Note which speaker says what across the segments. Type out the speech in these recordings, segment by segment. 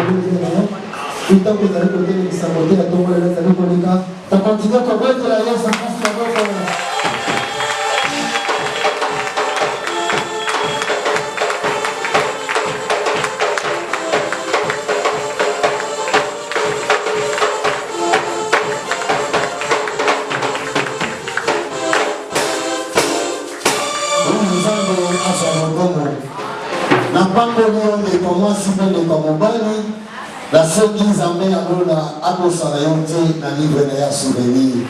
Speaker 1: Tout temps que vous allez côté de sa côté, à ton moment, les amis, ça continue à combattre la guerre, ça passe la guerre.
Speaker 2: La seule qui s'amène à Kossarayote, na livre na souvenir.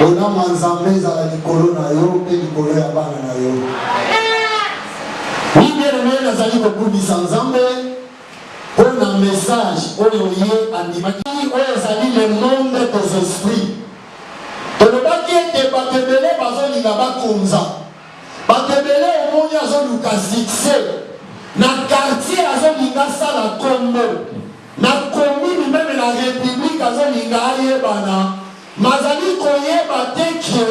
Speaker 2: On a manzamé à la Nicolo na yo, et Nicolo ya bana na yo. Oui, bien aimé, nous allons au bout du Sanzambe. On a un message, on y animaki, on est le monde des esprits. Dans le baquet, tu vas te mêler, parce qu'il n'y a pas comme ça. Va te mêler au monde, il y a un Lucas. Na quartier azolinga sala Congo na commune même la république azolinga ayebana mazali koyeba te que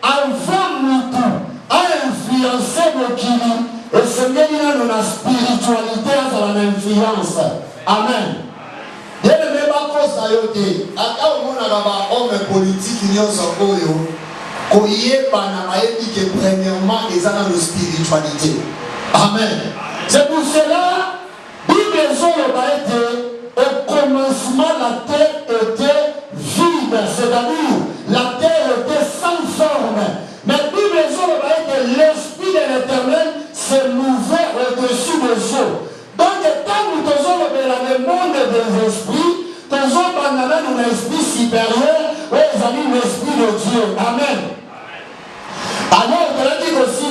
Speaker 2: avant mutu a influencé mokili esengeli nano na spiritualité azala na influence. Amen. Bien-aimé bakosa yo te ata omonaka bahomme politique nyonso oyo koyebana bayebi ke premièrement eza na no spiritualité. Amen. C'est pour cela, Bible au commencement, la terre était vide, c'est-à-dire la terre était sans forme. Mais Bible l'Esprit de l'Éternel s'est mouvait au-dessus des eaux. Donc, quand nous faisons le monde des esprits, nous avons un esprit supérieur, nous avons l'Esprit de Dieu. Amen. Alors, on a dit aussi,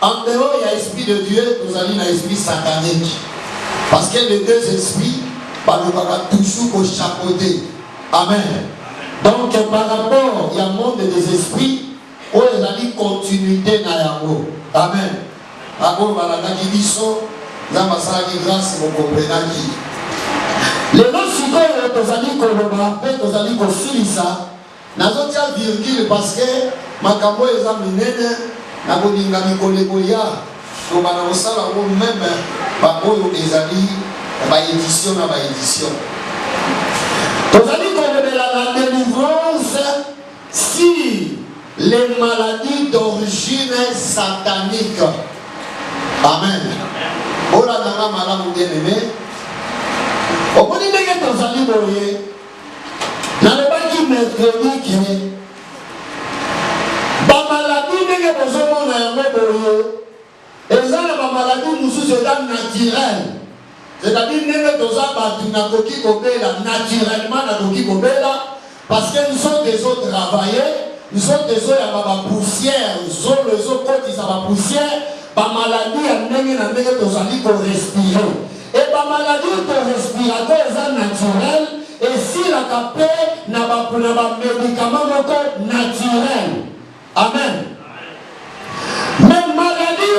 Speaker 2: en dehors, il y a l'esprit de Dieu, nous allons dans l'esprit satanique. Parce que les deux esprits, nous allons toujours chapeauter. Amen. Donc, par rapport, il y a le monde des esprits, où ils allons continuité dans l'amour. Amen. Amour, voilà, qui dit ça, nous allons faire grâce, vous comprenez qui. Les noms suivants, nous allons construire ça. Nous allons dire virgule parce que, ma camo est amenée. Na bolinga mikolekoya to bana osala ko même ba oyo ezali ba édition na ba édition tozali ko la délivrance si les maladies d'origine satanique. Amen. Ola na malamu bien aimé okoni ndenge tozali boye na le baki mercredi ba maladie ndenge bozomona yango boye eza na ba maladie mosusu eza naturel, c'est-à-dire ndenge toza bato nakoki kobela naturellement nakoki kobela parce que nous sommes des autres travaillés, nous sommes des autres ya ba poussière zolo ezokotisa ba poussière ba maladie ya ndenge na ndenge tozali ko respirer et ba maladie to respirateur eza naturel et si la capé na ba médicament moko naturel. Amen. Mais maladie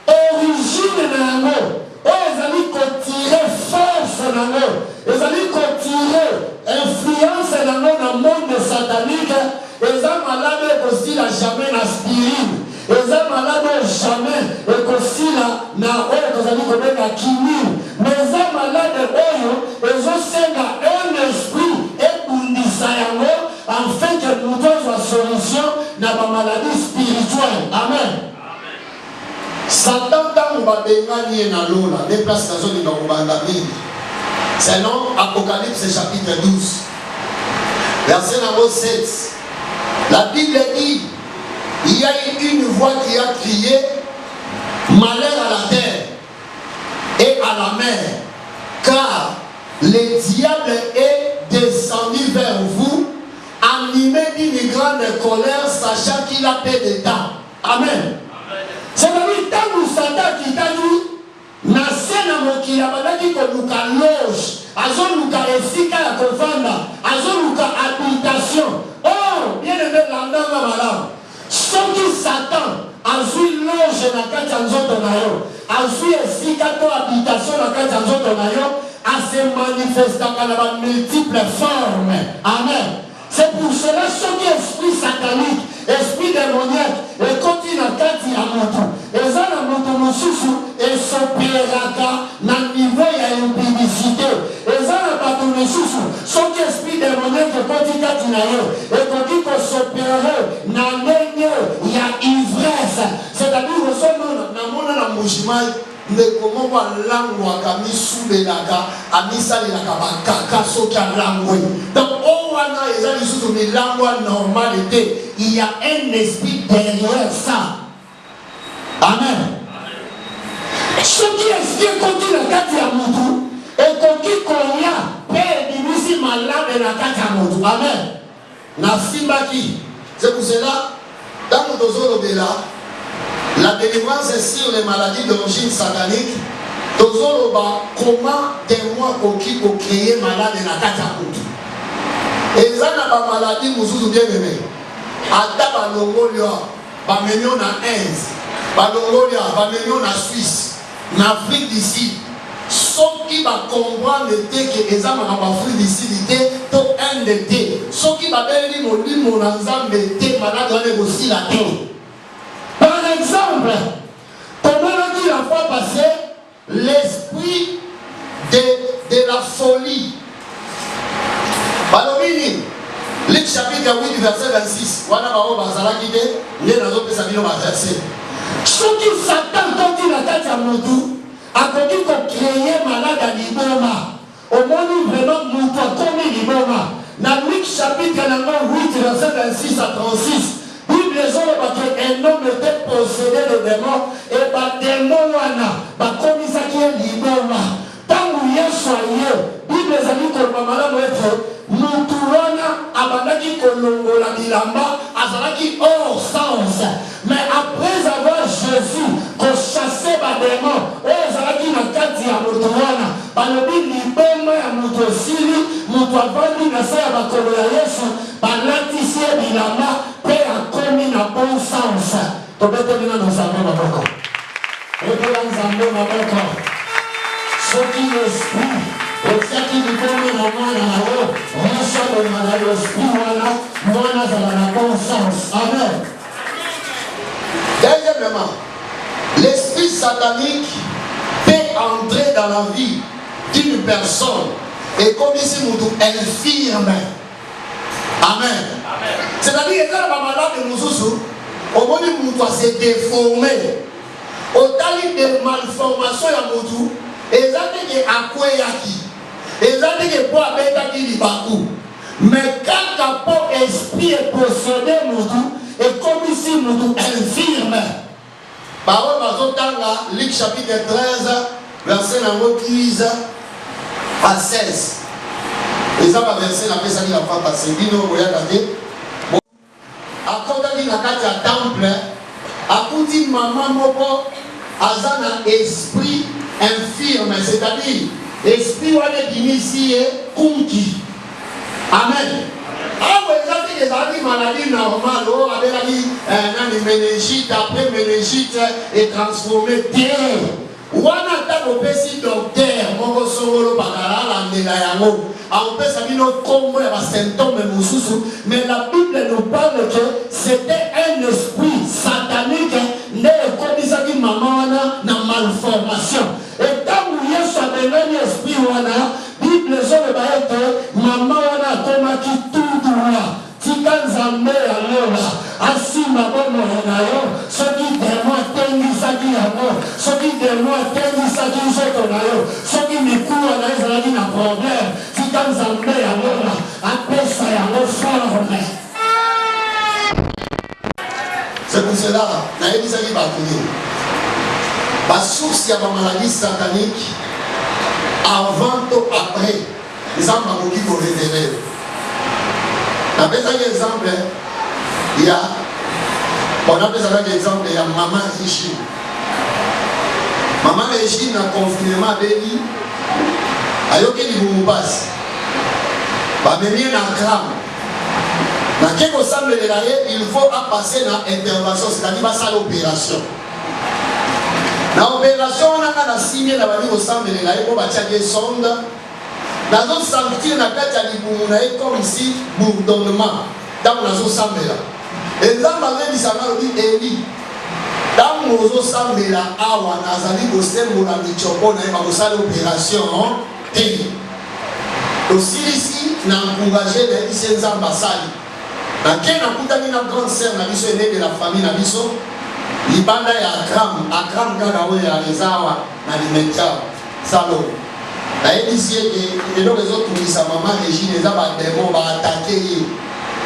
Speaker 2: origine nango, ils allaient tirer force nango, ils allaient tirer influence nango dans le monde satanique. Ils ont malade aussi la jamais l'aspirine, ils ont malade jamais et aussi la ils allaient connaître la chimie, mais ils ont malade ils ont c'est un esprit et bundisa yango. Afin que nous donnions la solution dans la maladie spirituelle. Amen. Satan dans le na lola, des places dans zone de c'est non Apocalypse chapitre 12. Verset numéro 7. La Bible dit, il y a une voix qui a crié, malheur à la terre et à la mer, car le diable est descendu vers vous, animé d'une grande colère, sachant qu'il a peu de temps. Amen. C'est-à-dire, tant que Satan qui t'a dit, na sena mokili abandaki koluka loge, azoluka esika ya kovanda, azoluka habitation. Oh, bien aimé landanga malamu. Soki Satan azui loge na kati ya nzoto na yo, azui esika to habitation na kati ya nzoto na yo, ase manifestaka na ba multiples formes. Amen. C'est pour cela que l'esprit satanique, esprit démoniaque, et quand il a kati à moto, et ça la moto mosusu, s'opérera na niveau ya impudicité. Et ça n'a pas tourné sous. Son esprit démoniaque qui kati na yo, et qu'on s'opérer na ndenge ya ivresse. C'est-à-dire que ce moment na mouchimai ne comment va langwaka misulelaka amisalelaka bakaka soki alangwe. Donc on wana eza lisusu milangwa normalité. Il y a un esprit derrière ça. Amen. Ce qui est contre la carte à Moudou et contre Konya, Père Dimisi malade la carte à Moudou. Amen. Na Simbaki. C'est pour cela, dans mon dozolo de là, la délivrance est sur les maladies d'origine satanique. Dozolo ba comment témoin koki ko créer malade la carte à Moudou. Et ça n'a pas maladie, Moussouzou bien aimé. Ata ba longolio, ba menyo na Inde, ba longolio, ba menyo na Suisse. En Afrique d'ici, ceux qui va comprendre que les hommes en Afrique d'ici, tout un été, ceux qui va bénir mon ensemble était malade aussi la terre. Par exemple, comment on dit la fois passée, l'esprit de la folie. Balobini, Luc chapitre 8, verset 26. Wana bao bazala kide, ne nazo pesa bino verset. Ceux qui s'attendent quand il a tête à Moudou, a connu qu'on créait malade à l'Iboma. Au moins, nous vraiment nous comme l'Iboma. Dans Luc chapitre 8, verset 26 à 36, Bible les hommes qu'un homme était possédé de démons et par démons wana, comme ça qui est l'Iboma. Tant où il y a soigné, Bible les amis comme maman Moutourana, Abadaki Kolongola Milamba, Azalaki hors sens. Mais après avoir Jésus, qu'on chassait les démons, Azalaki Nakati à Moutourana, Balobi Libema à Moutosili, Moutouavandi Nasa à Bakoloya Yesu, Balatisie Milamba, Père a commis na bon sens. Tobete Mina dans sa main Maboko. Et pour l'ensemble Maboko, ce qui est esprit, et ce qui nous donne la main à la haut, reçoit l'esprit, voilà, ça va la bon sens. Amen. Deuxièmement, l'esprit satanique peut entrer dans la vie d'une personne et comme ici nous infirme. Amen. C'est-à-dire que quand la malade de Moussousou, au moment où nous s'est déformé, au tali de malformation à Moudou, et ça fait à quoi yaki. Et ça dit que pour abeta qui dit bakou. Mais quand capot esprit est possédé Moudou, et comme ici Moudou infirme. Parole Mazotanga, Luc chapitre 13, verset 15 à 16. Et ça va verser la personne qui la femme parce que Bino Boyagade. A condamné la carte à temple, a dit maman Moko, Azana esprit infirme, c'est-à-dire. Esprit wane d'initié kunki. Amen. Ah ouais, ça c'est des maladies normales. Oh, avec la vie, méningite, après méningite est transformé terre. Wana ta kopesi docteur, moko songolo bakala la ndela yango. A kopesa bino kombo ya symptômes mususu, mais la Bible nous parle que c'était un esprit satanique né comme maman wana na malformation. Et quand vous y êtes l'esprit wana, Bible sur le maman wana komaki tout droit. Tika nzambe alors asima bomo nayo soki demo tengisaki yango soki demo tengisaki nzoto nayo soki mikuwa na ezalaki na problème tika nzambe alors apesa yango forme. C'est pour cela nayebisaki bakuni basource ya bamaladie satanique avant ou après nzambe akoki korévéler. On appelle ça un exemple, il y a, on appelle ça un exemple, il y a maman Richine. Maman Richine a confinement à Béni, a yoké du Boumoupas. Bah, mais bien en crame. Dans quelque ensemble de l'arrêt, il faut passer dans l'intervention, c'est-à-dire à l'opération. Dans l'opération, on a signé la valise au centre de l'arrêt pour bâtir des sondes. Dans notre sentir, on a fait comme si bourdonnement dans la zone là. Et là, on avait dit ça, on dit Eli. Dans nos osambela awa nazali kosembola michoko na yeba kosala opération te. Osilisi na encourager na yebisi nzamba sali. Na kena kutani na grande sœur na biso aînée de la famille na biso. Libanda ya Akram kaka oyo ya Ezawa na Limeka Salo. Na yebisi ete eloko ezotungisa mama Régine eza bademo baatake ye.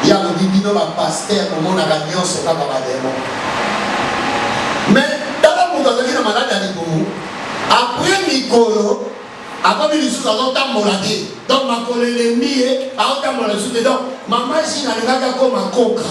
Speaker 2: Ya lobibino bapaster komonaka nyonso kaka bademo. Mais tala moto azalaki na malade ya libumu après mikolo akomi lisusu azotambola te donc makolo elembi ye azotambola lisusu te donc mama Jine alingaki akoma koka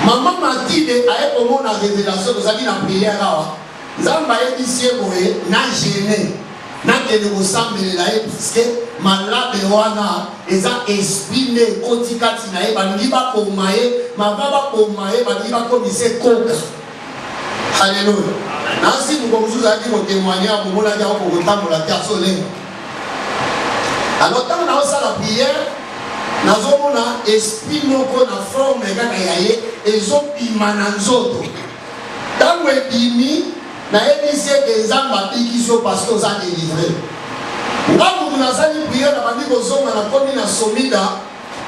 Speaker 2: mama Matilde aye komona révélation tozalaki na prière awa nzambe ayebisi ye boye na gene nakende kosambelela ye puisque malade wana eza esprit nde ekoti kati na ye balingi bakoma ye mava bakoma ye balingi bakomisa koka. Alléluia. Nansi mukomuzuza aki mo témoigner à mon adia au kotambo la terre solaire. Alors tant na osala prière nazomona esprit moko na forme kaka yaye ezobima na nzoto. Tango ebimi na yebisi ete nzamba bikiso parce que oza délivré. Ngamu nazali prière na bandi kozonga na komi na somida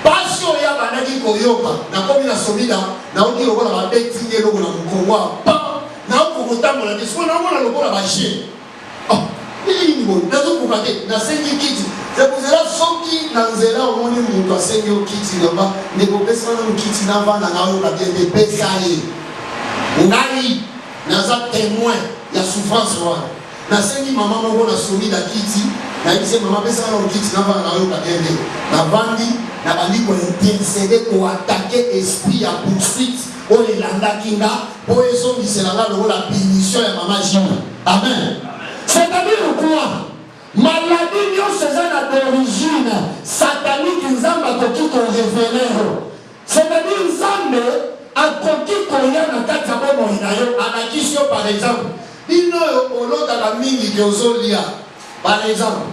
Speaker 2: pasi oyo abandaki koyoka na komi na somida naoki lokola babeti nde eloko na mokongo pa na okotambola te soki naomona lokola bachien nini boye nazokoka te nasengi kiti zekozela soki na nzela omoni moto asengi yo kiti loba ndekopesa wana mokiti navanda naoyoka te te pesa ye ngai naza témoin ya souffrance wana nasengi mama moko na somida kiti nayebise mama pesa wana mokiti navanda naoyoka te te navandi nabandi kointercede koatake esprit ya poursuite oyo elandaki nga po ezongisela nga lokola bénédiction ya mama Jine. Amen. C'est-à-dire quoi? Maladie nyonso eza na d'origine satanique nzambe akoki korevelero. C'est-à-dire nzambe akoki koya na kati ya bomoi na yo alakisi yo par exemple bino oyo olotaka mingi ke ozolia par exemple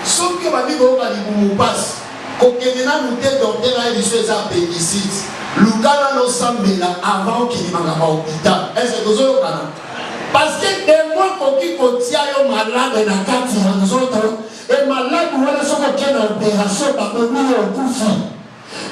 Speaker 2: soki obandi koyoka libumu mpasi kokende nanu te docteur ayebiso eza appendicite lukala nosambela avant okilimaka bahôpital. Est-ce que tozoyokana? Parce que des mois koki kotia yo malade na kati ya nzoto e malade wana soki okende na opération bakomi yo okufi.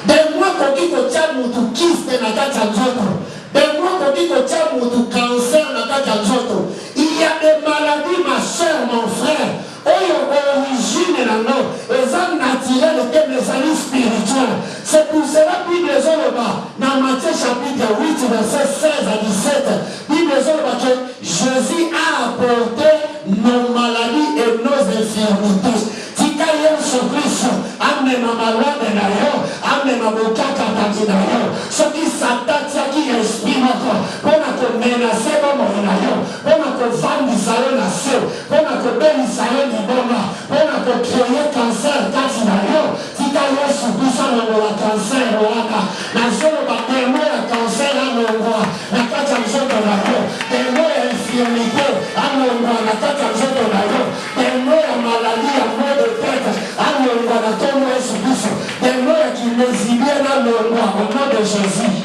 Speaker 2: Des mois koki kotia mutu kyste na kati ya nzoto. Des mois koki kotia mutu cancer na kati ya nzoto. Il y a des maladies ma soeur, mon frère. Oyo origine nango eza naturel et ezali spirituel. C'est pour cela Bible ezoloba na Matthieu chapitre 8 verset 16 à 17 Bible ezoloba que Jésus a apporté nos maladies et nos infirmités. Tika Yesu Kristo amema malade na yo amema bokaka kati na yo soki Satan tiaki esprit moko mpona komenase bomoi na yo mpona kovandisa yo na se mpona kobelisa yo liboma mpona kokreye cancer kati na yo tika Yesu Kristo alongola cancer wana nazoloba demo ya cancer alongwa na kati ya nzoto na yo demo ya infirmité alongwa na kati ya nzoto na yo demo ya maladie ya maux de tête alongwa na kombo Yesu Kristo demo ya kinezibie alongwa au nom de Jésus.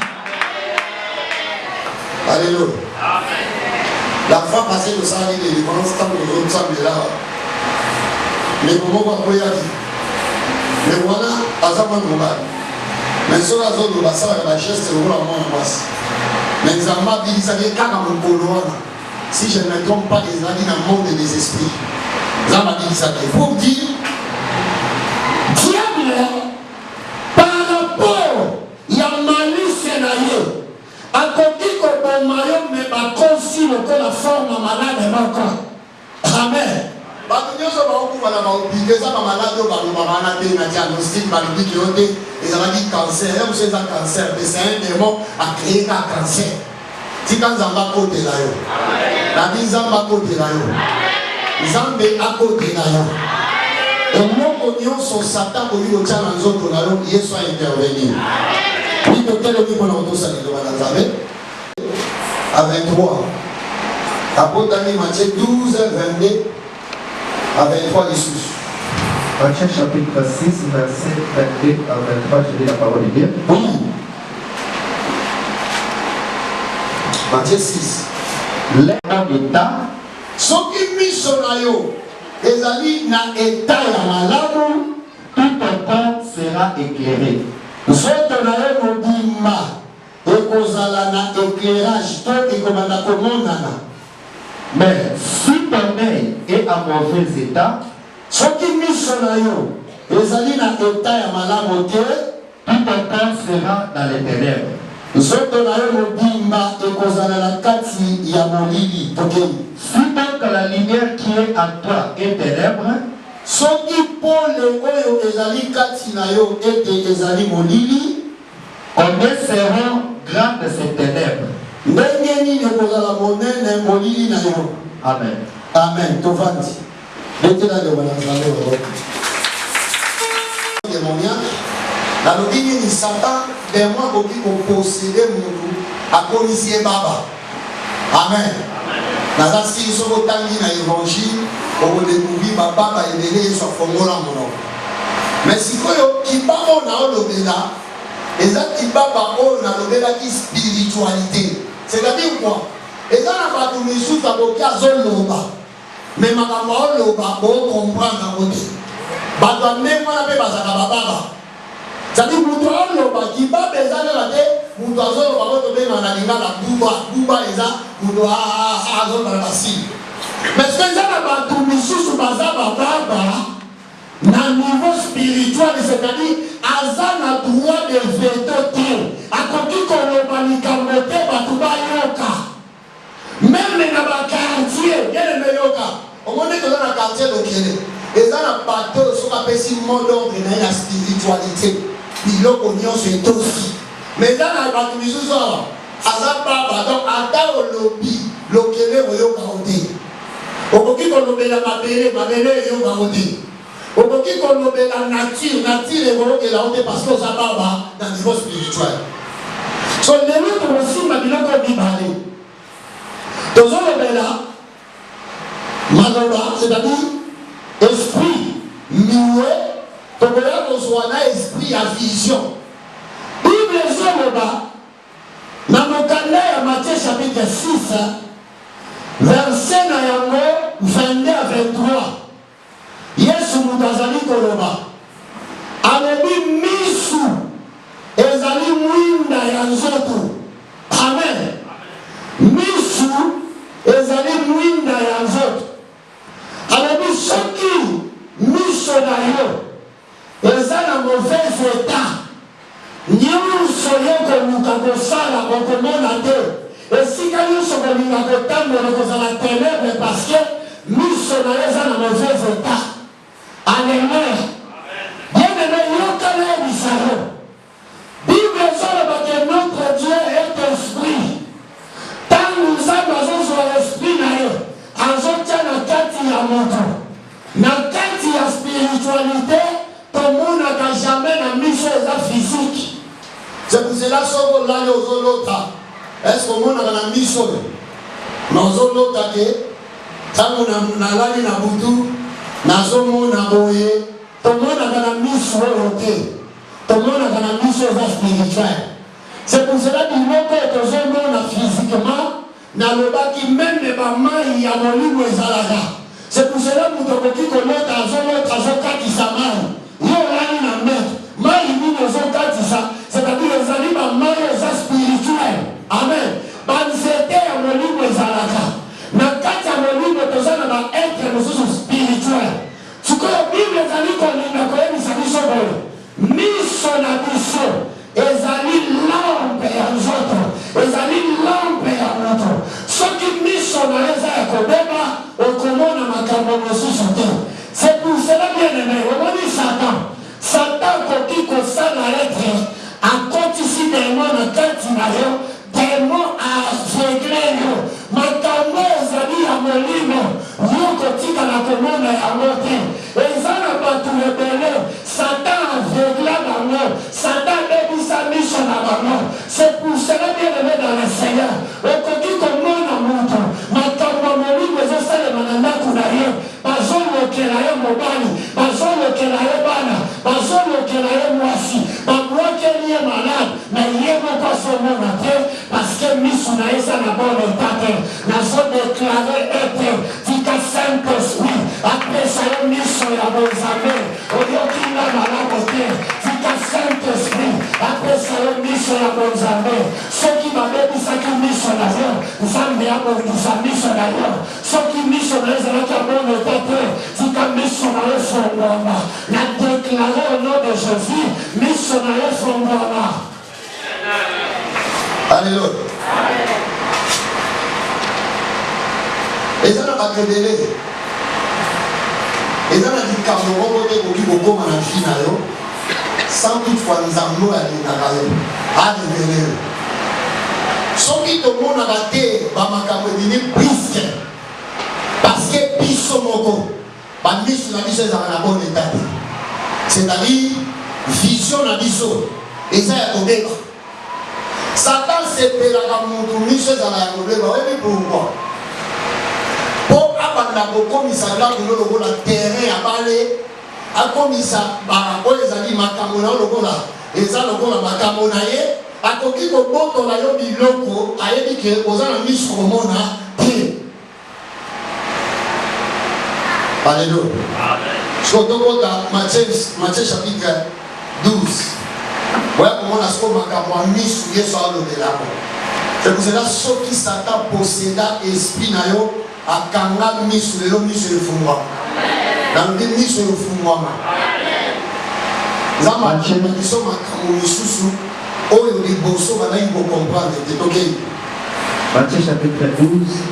Speaker 3: Alléluia. Amen. La fois passée, nous avons dit que nous avons dit mais comment on va dire mais voilà, à ça, on va mais sur la zone où la salle la geste, on va en masse. Mais nous avons dit que ça vient quand on peut si je ne me trompe pas, ils ont dit dans le monde des esprits. Nous avons dit ça. Il faut dire
Speaker 2: diable, par rapport, il y a malice naïe. A côté que le maillot me bat consigne que la forme malade est encore. Amen.
Speaker 3: bato nyonso baokufana baopike eza bamaladi oyo balobaka wana te na diagnostic balobiki yo te ezalaki cancer ya mosu eza cancer mais c'est un démon acréé ka cancer tika nzambe akotela yo nabi nzambe akotela yo nzambe akotela yo eloko nyonso satan koki kotia na nzoto na yo yesu aintervenir wi totelemi mpona kotosala liloba na nzambe à 23 abotami Matthieu 12 22 à 23 les sous.
Speaker 1: Matthieu chapitre 6, verset 22 à 23, je lis la parole de Dieu.
Speaker 3: Oui. Matthieu 6.
Speaker 4: l'état.
Speaker 2: Soki miso na yo ezali na état ya malamu,
Speaker 4: tout ton corps sera éclairé.
Speaker 2: nzoto na yo mobimba ekozala na éclairage to ekomanda komonana.
Speaker 4: Mais si ton œil est en mauvais état,
Speaker 2: soki miso na yo ezali na état ya malamu te,
Speaker 4: tout ton corps sera dans les ténèbres.
Speaker 2: nzoto na yo mobimba ekozala na kati ya molili. Tokei
Speaker 4: Si donc la lumière qui est en toi est ténèbre,
Speaker 2: soki pole oyo ezali kati na yo ete ezali molili,
Speaker 4: combien seront grandes ces ténèbres?
Speaker 2: ndenge nini ekozala monene molili na yo.
Speaker 4: Amen.
Speaker 2: Amen. Tovandi betela lelo na nzambe oyo témoignage nalobi nini Satan demo akoki koposede mutu akomisi ye baba. Amen. naza sili soki otangi na évangile okodécouvrir bababa ebele yesu afongola monoko. mais sikoyo kibaba oyo naolobela eza kibaba oyo nalobelaki spiritualité. c'est-à-dire quoi? eza na bato misusu akoki azoloba me makambo aoloba bocomprendre yango te. bato andenge wana mpe bazalaka bababa. c'est-à-dire mutu aoloba kibaba eza kaka te mutu azoloba ngo tobenga na lingala buba eza mutu azoloba na basili. mais soki eza na bato misusu baza bababa na niveau spirituel, c'est-à-dire aza na droit de veto te, akoki koloba likambo te bato bayoka. Même na bakartier yeleme yoka omoni toza na quartier lokele eza na bato soki apesi mot d'ordre na ye ya spiritualité biloko nyonso etosi. mais eza na bato misusu awa aza baba donc ata olobi lokele oyoka o te, okoki kolobela mabele eyoka o te, okoki kolobela nature ekolokela o te parce que oza baba na niveau spirituel. so lelo tokosimba biloko mibale tozolobela maloba, c'est-à-dire esprit miwe tokoya kozwa na esprit ya vision. bible ezoloba na mokanda ya Matthieu chapitre 6 verset na yango 22 à 23 yesu mutu azali koloba alobi misu ezali mwinda ya nzoto. Amen. misu ezali mwinda ya nzoto. alobi soki miso na yo eza na mauvais état, nyonso yo koluka kosala okomona te. esika nyonso kolinga kotambola kozala ténèbre parce que miso na yo eza na mauvais état. Alléluia. bien-aimé yoka nayebisa yo bible ezoloba ke notre Dieu est esprit. ntango nzambe azozwa esprit na yo azotia na kati ya moto na kati ya spiritualité tomonaka jamais na miso eza physique. c'est pour cela soko olali ozolota est-ce omonaka na miso na ozolota ke ntango nalali na butu nazomona boye tomonaka na miso oyo te, tomonaka na miso eza spirituel. c'est pour cela biloko tozomona physiquement nalobaki meme bamai ya molimo ezalaka. c'est pour cela moto akoki kolota azokatisa mai yo olali na mete mai nini ozokatisa, c'est-à-dire ezali bamai eza spirituel. Amen. banzete ya molimo ezalaka na kati ya molimo toza na baetre mosusu spirituel. sikoyo bible ezali kolinga koyebisa biso boye miso na biso ezali lampe ya nzoto, ezali lampe ya moto. soki miso na yo eza ya kobeba okomona makambo mosusu te. c'est pour cela bien-aimé omoni Satan akoki kosala etre akotisi demo na kati na yo, demo aveugle yo, makambo ezali ya molimo yo kotikala komona yango te. eza na bato ebele Satan aveugla bango, Satan abebisa miso na bango. c'est pour cela bien-aimé dans le Seigneur okoki komona moto makambo ya molimo ezosalema na ndako na ye, bazolokela ye mobali, bazolokela ye bana, bazolokela ye mwasi, babwakeli ye malade, mais ye moko azomona te parce que miso na eza na bon état te nazodéclare ete tika Saint-Esprit apesa yo miso ya bonzambe oyoki nga malamu te tika Saint-Esprit apesa yo miso ya bonzambe soki babebisaki miso na yo nzambe abongisa miso na yo soki miso na yo ezalaki ya bon état te tika miso na yo fongwama na déclare au nom de Jésus miso na yo fongwama.
Speaker 3: Alléluia. Et ça n'a pas de délai. Et ça n'a dit qu'à mon côté, au niveau comme on a fini, sans toutefois nous avons à l'intérieur. À l'événement. Ce qui te monde a raté, va m'accompagner plus. Parce que Piso Moko, la mission est dans la bonne état. C'est-à-dire, vision à Biso. Et ça a été débat. Satan sepelaka mutu miso ezala ya kobeba oyebi pourquoi po abanda kokomisa ndako no lokola terrain ya bale akomisa oyo ezali makambo na yo lokola eza lokola makambo na ye akoki kobotola yo biloko ayebi ke oza na miso komona te. Alléluia. Sotokota Matthieu chapitre 12. Voilà comment on a ce qu'on m'a mis sur Yesu à l'au-delà. C'est pour cela que Satan posséda esprit nayo a kanga mis sur le mis sur le fondement. Dans le mis sur le fondement. Zama nous sommes à Kamousou. Oh les bosso va y comprendre. C'est ok.
Speaker 4: Matthieu chapitre 12,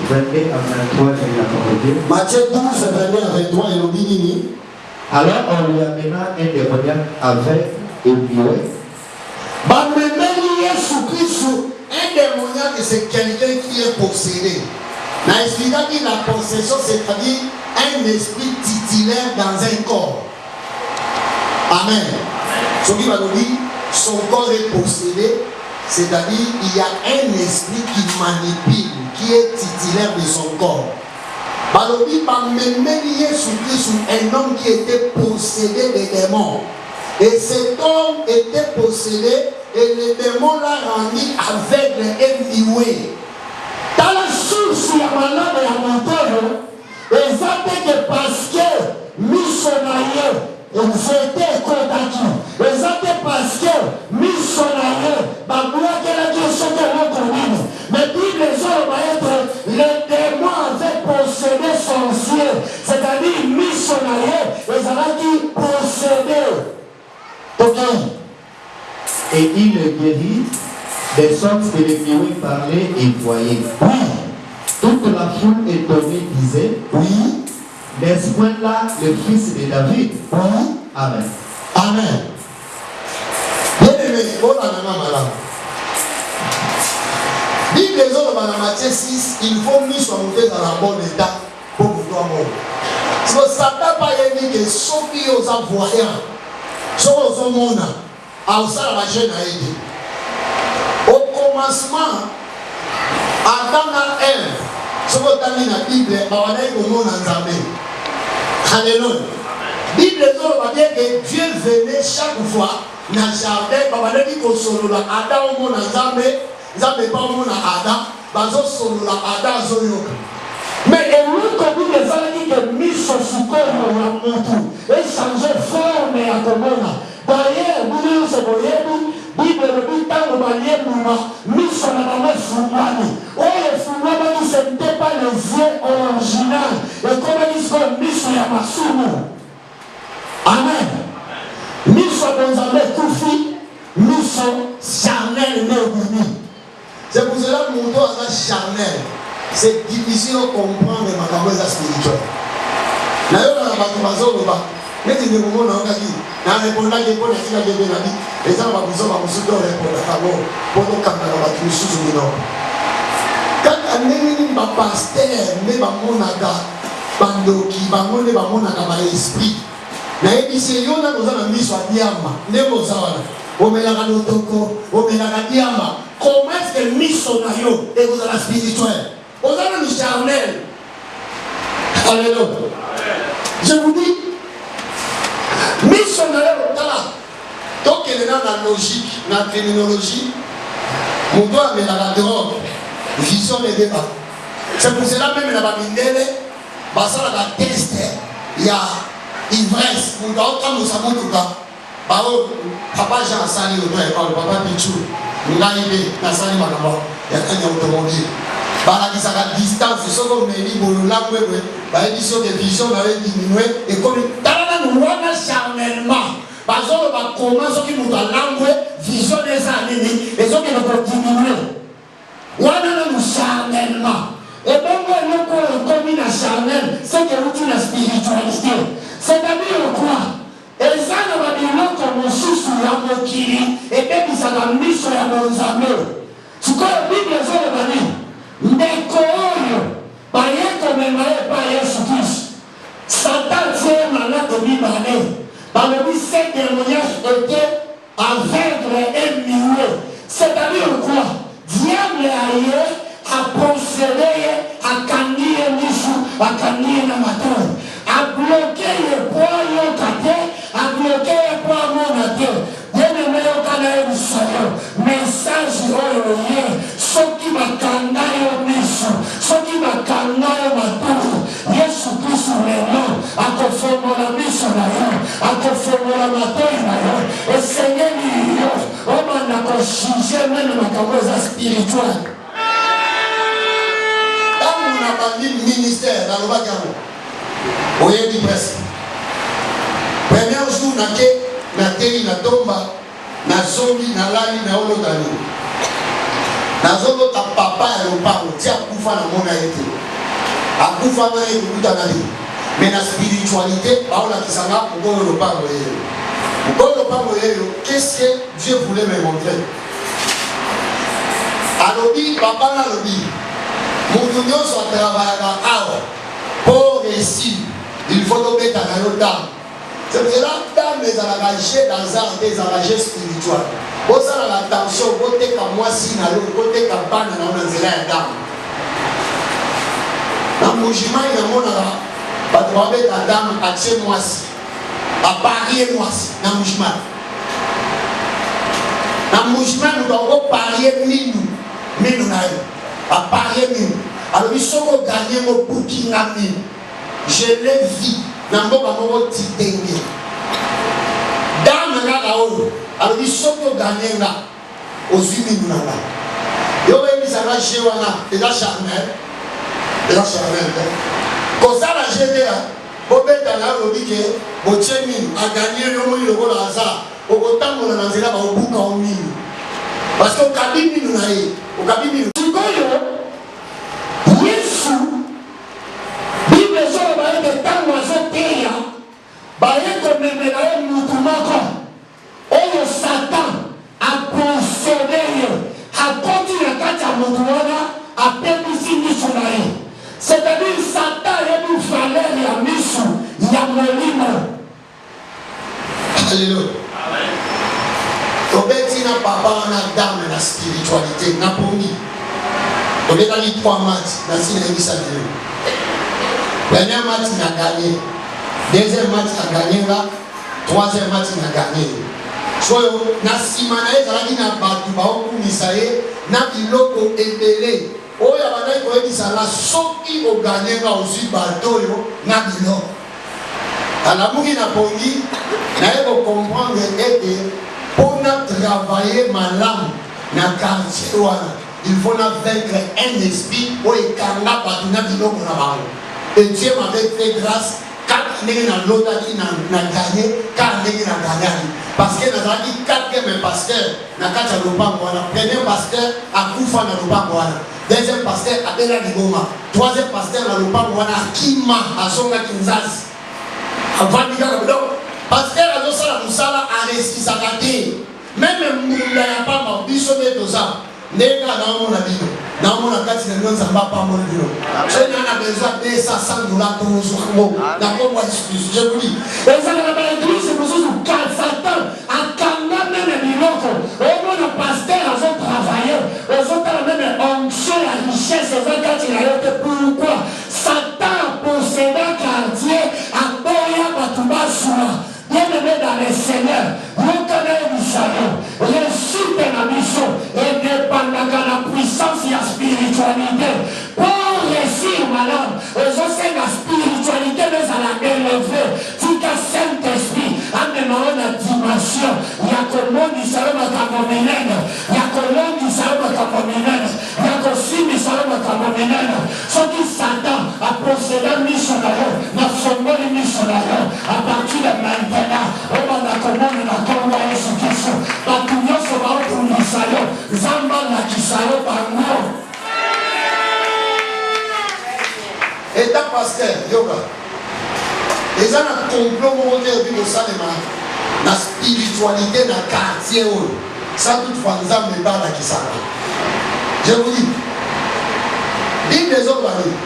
Speaker 4: 22 à 23, il a parlé.
Speaker 2: Matthieu 12, 22 à 23, il a dit.
Speaker 4: Alors on lui amena un démoniaque avec et muet.
Speaker 3: Un démoniaque, c'est quelqu'un qui est possédé. La explication de la possession, c'est-à-dire un esprit titulaire dans un corps. Amen. Ce qui va nous dire, son corps est possédé, c'est-à-dire il y a un esprit qui manipule, qui est titulaire de son corps. Un homme qui était possédé des démons. Et cet homme était possédé et le démon l'a rendu aveugle et muet.
Speaker 2: Dans la source, il y a malade et à montagne. Et ça fait que parce que missionnaire, c'était condamné. Et ça fait parce que missionnaire, babouya qu'elle a dit ce que l'on connaît. Mais puis les hommes vont être, le démon avait possédé son ciel. C'est-à-dire missionnaire, et ça va dire possédé. Ok.
Speaker 4: Et il le guérit, de sorte que les muets parlaient et voyaient.
Speaker 2: Oui.
Speaker 4: Toute la foule étonnée disait,
Speaker 2: Oui.
Speaker 4: n'est-ce point là le fils de David?
Speaker 2: Oui.
Speaker 4: Amen.
Speaker 2: Amen.
Speaker 3: Bien-aimé, on a un malade. Bible les autres dans Matthieu 6, il faut mis sur monter dans la bonne état pour pouvoir mourir. Si vous Satan pas dit que ceux qui ont voyants, ceux qui ont monde, à ça la jeune a aidé. Au commencement, Adam et Ève, ce que tu as mis dans la Bible, on a dit au monde en Zambé. Alléluia. Bible les autres va dire que Dieu venait chaque fois dans le jardin, on a dit qu'on solo la Adam au monde en Zambé. Zambé pas au monde en Adam, bazo solo la Adam zoyo.
Speaker 2: Mais l'autre comme les amis que mis sur ce corps à montou et changer forme à Komona. D'ailleurs, nous sommes au Bible le but dans le manier mis sur la maman Fumani. Oh, les Fumani, ce n'était pas les yeux originaux. Et comment ils sont mis sur la Masumu. Amen. Mis sur Gonzalez Koufi, mis sur Charnel Néouni.
Speaker 3: C'est pour cela que mon dos est charnel. C'est difficile de comprendre ma caméra spirituelle. D'ailleurs, on a battu ma mais tu ne me montres pas qui. Dans les bonnes qui bonnes qui ont été dit, les gens vont vous répondre à la pour nous quand on va tuer sous le nom. Quand on est un pasteur, mais on a bandoki, on a l'esprit. Mais ici, on a mis sur Diama, Nemozana, Omelaka Notoko, Omelaka Diama. Comment est-ce que missionnaire et vous avez la spirituelle? Vous avez le charnel. Alléluia. Je vous dis, missionnaire au talent. Donc, il est dans la logique, dans la criminologie. Mon doigt met dans la drogue. vision de débat. C'est pour cela même dans la Bindele, basala la test, il y a ivresse. Pour d'autres, nous savons tout cas. Papa Jean Sali, papa Pichou, Ngaïbe, Nassali Manamba, il y a un automobile. La distance, ce qu'on me dit, la édition de vision va diminuer. Et comme nous avons charnellement, parce qu'on va commencer qui nous a langue, vision des années, et ce qui nous va diminuer. On a nous charnellement. Et donc, on a commis la charnelle, c'est que nous avons la spiritualité. C'est-à-dire quoi? Et ça, nous avons dit, nous sous la mokili, et puis ça a mis sur la monzame. Tu connais la Bible, ça va dire. Ndeko oyo bayeko memaye pa Yesu Christ. Satan tient malade mibale. Balobi ces témoignages étaient à vaincre et muer. C'est-à-dire quoi? Diable a procédé à candier Michou, à candier Namateur, à bloquer les poids yokaté, à bloquer les poids monaté. Bien-aimé au Canada du Seigneur, message oyoye, ceux qui m'attendent au Michou, ceux qui m'attendent au Matou, Yesu Christ maintenant, à conformer la mission d'ailleurs, à conformer la matin d'ailleurs, et Seigneur, on m'a chiché même ma caméra spirituelle. Ministère dans le Bagamo. Oye di presse. Premier jour na tei na tomba na zombi na lali na olotani. Na zolo ta papa ya lopango tia kufa na mona yete. Akufa na yete kuta na li. Mais la spiritualité baola kisanga ngolo lopango yeye. Ngolo lopango yeye, qu'est-ce que Dieu voulait me montrer? Alobi papa na lobi. Nous sommes pour réussir, il faut tomber dans la dame. C'est pour cela que dame est engagée dans un engagé spirituel. Vous avez l'attention, vous êtes comme moi, si vous êtes comme moi, vous êtes comme dame. Dans mon jugement, il y a mon dame à chez moi, à parier moi, dans mon jugement. Dans mon jugement, nous devons parier nous à parier nous. Alors, ils sont gagnés au Burkina Faso. Je l'ai vu. Dans mon petit dengue. Dans le Nagaolo. Alors, ils sont gagnés là. Aux Unis. Ils ont mis ça là chez Wana. Et là, charnel. Et là, charnel. Comme ça, la GDA. Bobé Tana, Robike, Bochemi, a gagné le mot de hasard. Au temps où on a là, au bout en mine. Parce qu'au Kabini, nous n'avons au Kabini. Yesu, Bible solo baye tango azoteya, baye komemela mutumako. Oyo Satan a possédé, a continué à kati ya mutu wana, a pepisi misu na ye. C'est-à-dire Satan a une valeur ya misu, ya molimo. Alléluia. Obeti na papa na dame na spiritualité, na pomi. On est dans les 3 matchs dans le Sénégal. Premier match, il a gagné. Deuxième match, il a gagné là. Troisième match, il a gagné. So, na simanae zalaki na batu baokumisaye na biloko ebele. Oyo abandaki koyebisa la soki oganye nga ozwi bato oyo na biloko. Alamuki na pongi naye kocomprendre ete mpona travailler malamu na quartier wana. Il faut vaincre un esprit où il y a un biloko na bango. Et Dieu m'avait fait grâce quand il a gagné, quand il a gagné. Parce que nous avons dit 4e pasteur, na kati ya lopango wana. Premier pasteur a kufa na lopango wana. Deuxième pasteur a bela ligoma. Troisième pasteur na lopango wana akima azonga kinzazi. Avandika donc pasteur azosala musala aresisaka te. Même munda ya pamba biso betoza. Nega na mona bino. Na mona kati na nonza mbapa mona bino. Je n'en a besoin de $100 pour nous. D'accord, moi je vous dis. Et ça n'a pas été c'est pour ça que Satan a quand même biloko. Au moins le pasteur a son travailleur. Ils ont même onction la richesse quand il a été pourquoi Satan possédé quartier à Boya Batubasua. Bien-aimé dans le Seigneur, reconnaît le salut, réussite la mission et dépendant de la puissance et la spiritualité.
Speaker 2: spiritualité. Pour réussir, madame, je sais la spiritualité, mais à la élevée. Tu as Saint-Esprit, amène la dimension. Il y a que le monde, il s'est remis il y a que l'homme qui s'est remis il y a que si qui s'est remis ce qui s'attend à procéder missionnaire, n'a sommet missionnaire, à partir de maintenant, on va la commande la Congo et ce qui sont. La Tounia sera pour l'Israël, Zamba la Kisayo par nous.
Speaker 3: Et ta pasteur, yoga. Les gens ont complot monté au but de ça, la spiritualité dans le quartier. Ça, toutefois, nous avons pas la Kisara. Je vous dis, Bible des autres années,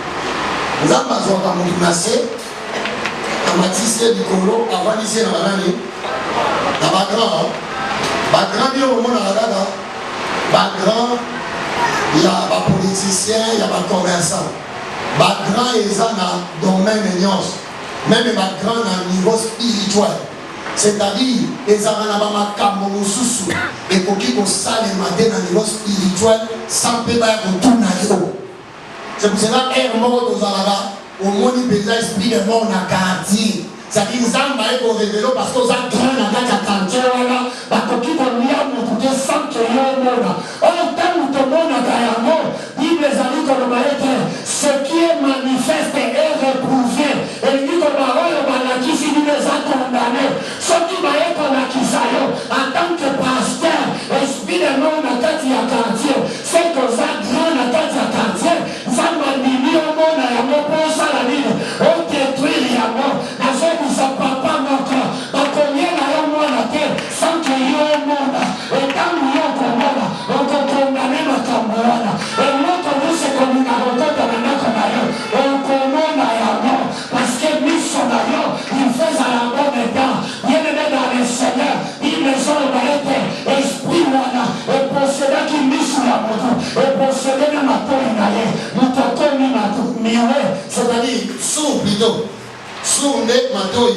Speaker 3: nous avons besoin de nous masser, de matisser du colo, avant d'ici dans l'année, dans la grande, il y a au monde dans la grande, il y a des politiciens, il y a des commerçants. Grand et ça dans le domaine de l'ignorance, même grand dans le niveau spirituel. C'est-à-dire, les Aranabama Kamono Soussou, et pour qui on sale matin dans le niveau spirituel, sans pédale pour tout naïo. C'est pour cela qu'un mort aux Arabes, au monde du paysage esprit de mort dans le quartier. C'est-à-dire, ils ont maillé pour révéler parce qu'ils ont grand dans le quartier, pour qui on y a monté sans qu'il y ait un monde. Or, tant que tout le monde a un mot, Bible les amis comme le maïté, ce qui est manifeste est réprouvé. Et il dit que le si nous les a condamnés, ce qui m'a été en tant que pasteur, esprit de monde dans le quartier, c'est que ça grand dans le quartier, ça m'a mis au monde à la mort pour ça la vie, on détruit la mort, la zone où ça ne parle pas encore, donc on vient à la mort la terre, sans qu'il y ait un monde, et quand nous y avons un monde, on peut condamner notre monde, et l'autre nous c'est comme une aventure de notre maillot, on commande à la mort, parce que nous sommes d'ailleurs, ils font à la mort maintenant, bien aimé dans les seigneurs, ils les ont été, esprit voilà, et possédé qui mis sur la moto, et possédé de ma peau inhalée, nous t'entendons ma tout, c'est-à-dire, sous plutôt, sous le mato,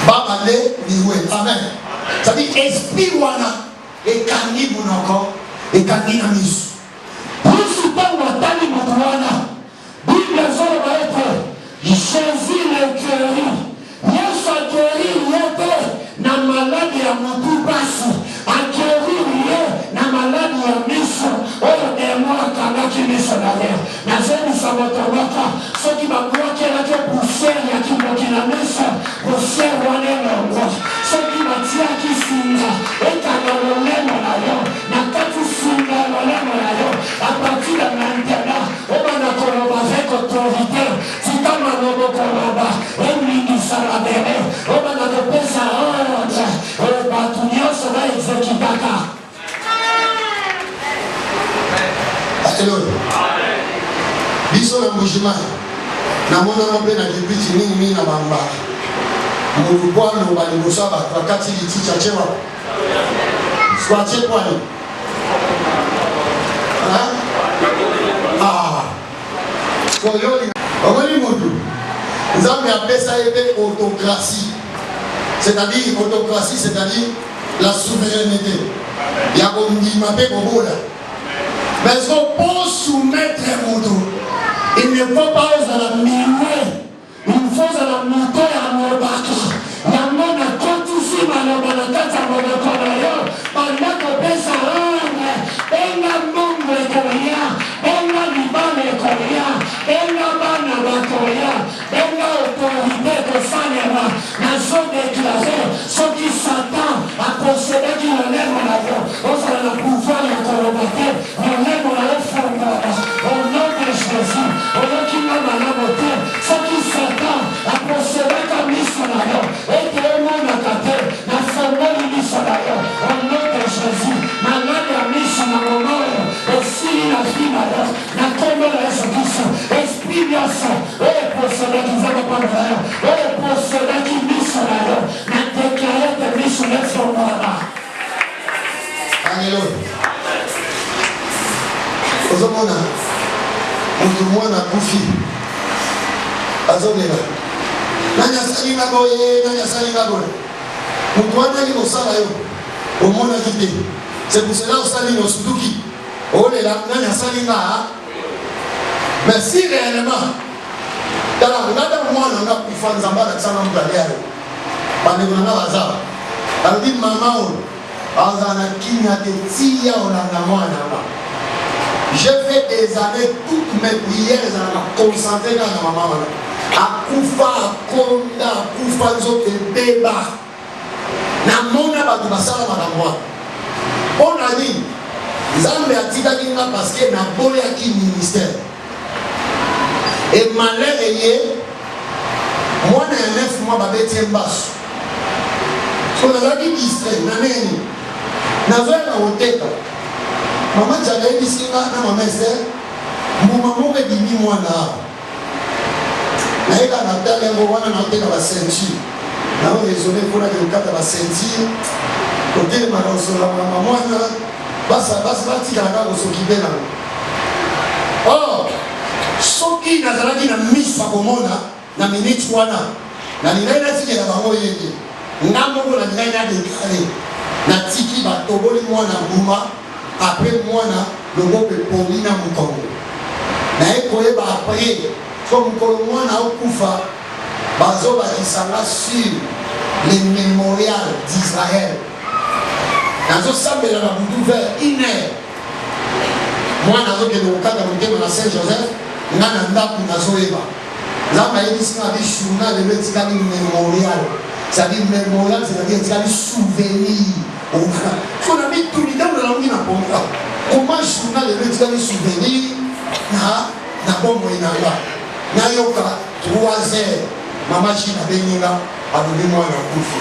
Speaker 3: babale, niwe, amen. C'est-à-dire, esprit voilà, et kandi bunoko, et kandi namis.
Speaker 2: Yesu tangu atani mwana Bible zoba ete Jésus le guéri Yesu a guéri yote na maladi ya mtu basi a guéri ye na maladi ya miso oyo demo akangaki miso na ye na zeni samotomaka soki bakwaki elaki poussière ya kiboki na miso poussière wana elongo soki batiaki singa ekanga lolemo na yo na kati singa lolemo na yo à partir de maintenant on va koloba avec autorité tika manobo koloba emingi salabere on va kopesa ordre batu nyonso baexekitaka.
Speaker 3: Alléluia. Biso na mbujima na mona mpe na kipiti nini na bamba mulubwano bali musaba wakati liticha chewa swache kwani soyoli omoni mutu nzambe apesa ete autocratie, c'est-à-dire autocratie, c'est-à-dire la souveraineté ya kondima mpe kobola. Mais pour soumettre mutu il ne faut pas ozala miwe, il faut ozala moto ya mobaki yango na kotisi maloba na kati ya mobeko na yo banda kopesa ordre benga mbongo ekoya benga libala ekoya benga bana bakoya benga autorité kosalema nazodeklare soki satan aposedaki lolemo na yo ozala na pouvoir ya koloba te lolemo na yo fongola au nom de Jésus oyokinga malamu te soki satan aposedaka miso na yo ete omonaka te na fongoli miso na yo au nom de Jésus malade ya miso na moma oyo esili na vi na yo na kombo na Yesu Kristo esprit nyonso oyo eposedaki nzambe pamba na yo oyo eposedaki miso na yo na deklare ete miso na efongolama. Alléluia. Ozomona mutu mwana kufi azongela nani asalinga boye nani asalinga boye mutu wana ali kosala yo omonaki te c'est pour cela osali nosutuki olela nani asalinga Mais si réellement, dans la moi, on a pu faire des embats ça dans le palais. Pendant qu'on a bazar. Alors dit maman, on a qui a des tia on a moi. J'ai fait des années, toutes mes prières, on a concentré dans la maman. A Koufa, a Konda, a Koufa, zote débat. Na mona ba basala ba moi. On a dit, Zambé a dit parce que na bolé à qui ministère. Et malheur est, moi, je suis 9 mois, je suis en bas. Je suis distrait, je suis en tête. Maman, j'avais dit que ma mère, mon maman est dit moi là. Je suis dans la ceinture. Je suis raisonné pour la ceinture. Je suis dans la maman. Oh! Soki nazalaki na misa komona na minute wana na lingai na tiki na bango yeke ngamoko na lingai na déclaré na tiki batoboli mwana nguma après mwana lobope poli na mukongo na ekoyeba après comme mwana okufa bazobakisanga sur le mémorial d'Israël nazosambela na butu vers 1 heure mwana azokende kokanga motema na Saint-Joseph ngana ndaku nazoyeba nzambe ayebisinga abi journal lelo etikali mémorial c'est-à-dire mémorial c'est-à-dire etikali souvenir fona bituli ntango nalangi na ponga comment journal lelo etikali souvenir na bomoi nanga nayoka 3 heures mama chine abenginga alobi mwana kufi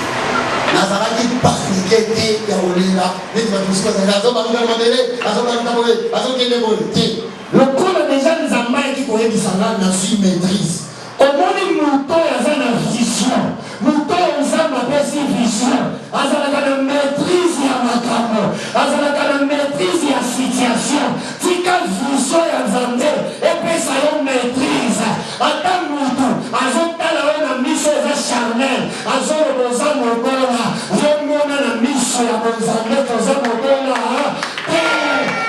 Speaker 3: nazalaki panike te ya kolela neti bato mosuku azalaki azobaluka mabele azobaluka boye azokende boye te lokola deja nzambe ayaki koyebisanga na suis maîtrise omoni moto aza na vision moto nzambe apesi vision azalaka na maîtrise ya makambo azalaka na maîtrise ya situation tika vision ya nzambe epesa yo maîtrise ata moto azotala yo na miso eza charnel azoloba oza mobola yomona na miso ya bonzambe toza mobola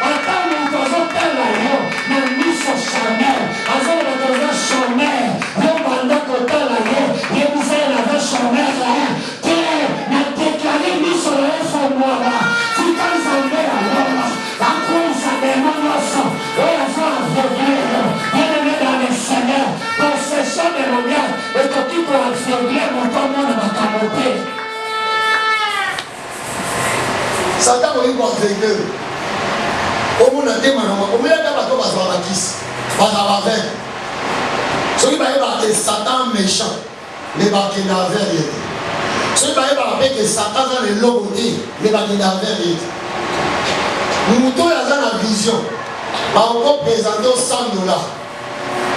Speaker 3: ata moto azotala yo na miso charnel azoloba toza charnel yobanda kotala ye yebisala aza charnel te na deklare miso na efomwala tika nzambe alona akwisa demo nyonso oyo aza aveugle bien-aimé dans le Seigneur possession de l'honneur ekoki koaveugle moto amona makambo te Satan oyi koaveugle omona te makambo omelaka bato bazwaka kisi bazala aveugle soki bayebaka ke Satan méchant me bakenda aveugle ye te soki bayebaka mpe ke Satan aza na eloko te me bakenda aveugle ye te moto oyo aza na vision bakopresente $100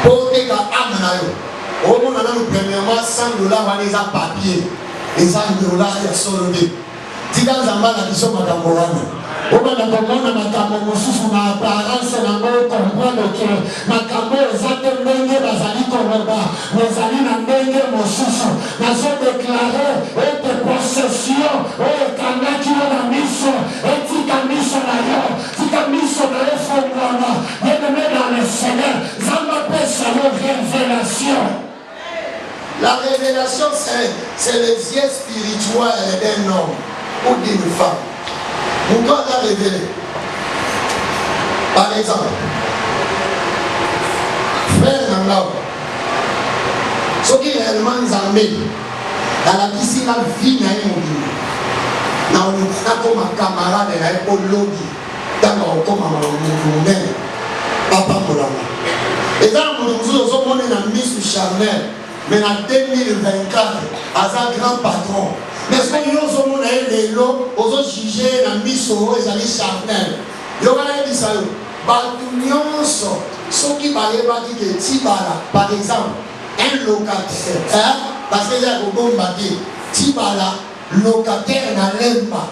Speaker 3: mpo oteka ame na yo omona nanu premièrement $100 wana eza papier eza $1 ya solo te tika nzambe na biso makambo wana obana komona makambo mosusu na apparence nango comprendre ke makambo eza te ndenge bazali koloba ezali na ndenge mosusu nazodeklare ete possession oyo ekangaki yo na miso etika miso na yo tika miso na yo fongwana bien-aimé dans le Seigneur nzambe apesa yo révélation. La révélation c'est les yeux spirituels d'un homme ou d'une femme. Pourquoi on a révélé? Par exemple, frère Nangao, ce qui est réellement Nzambe, dans la vie, la vie n'a pas comme un camarade, il n'a pas de lobby, dans le comme un monde, papa Moulama. Et dans le monde, nous sommes dans mise charnel, mais en 2024, à un grand patron. Mais ce que nous sommes les lots, aux autres jugés, dans miso, ils allaient charnel. Ils ont dit ça. Batunions, ceux qui parlaient pas de Tibala, par exemple, un locataire, parce que là, au bon bâti, Tibala, locataire n'a l'emba,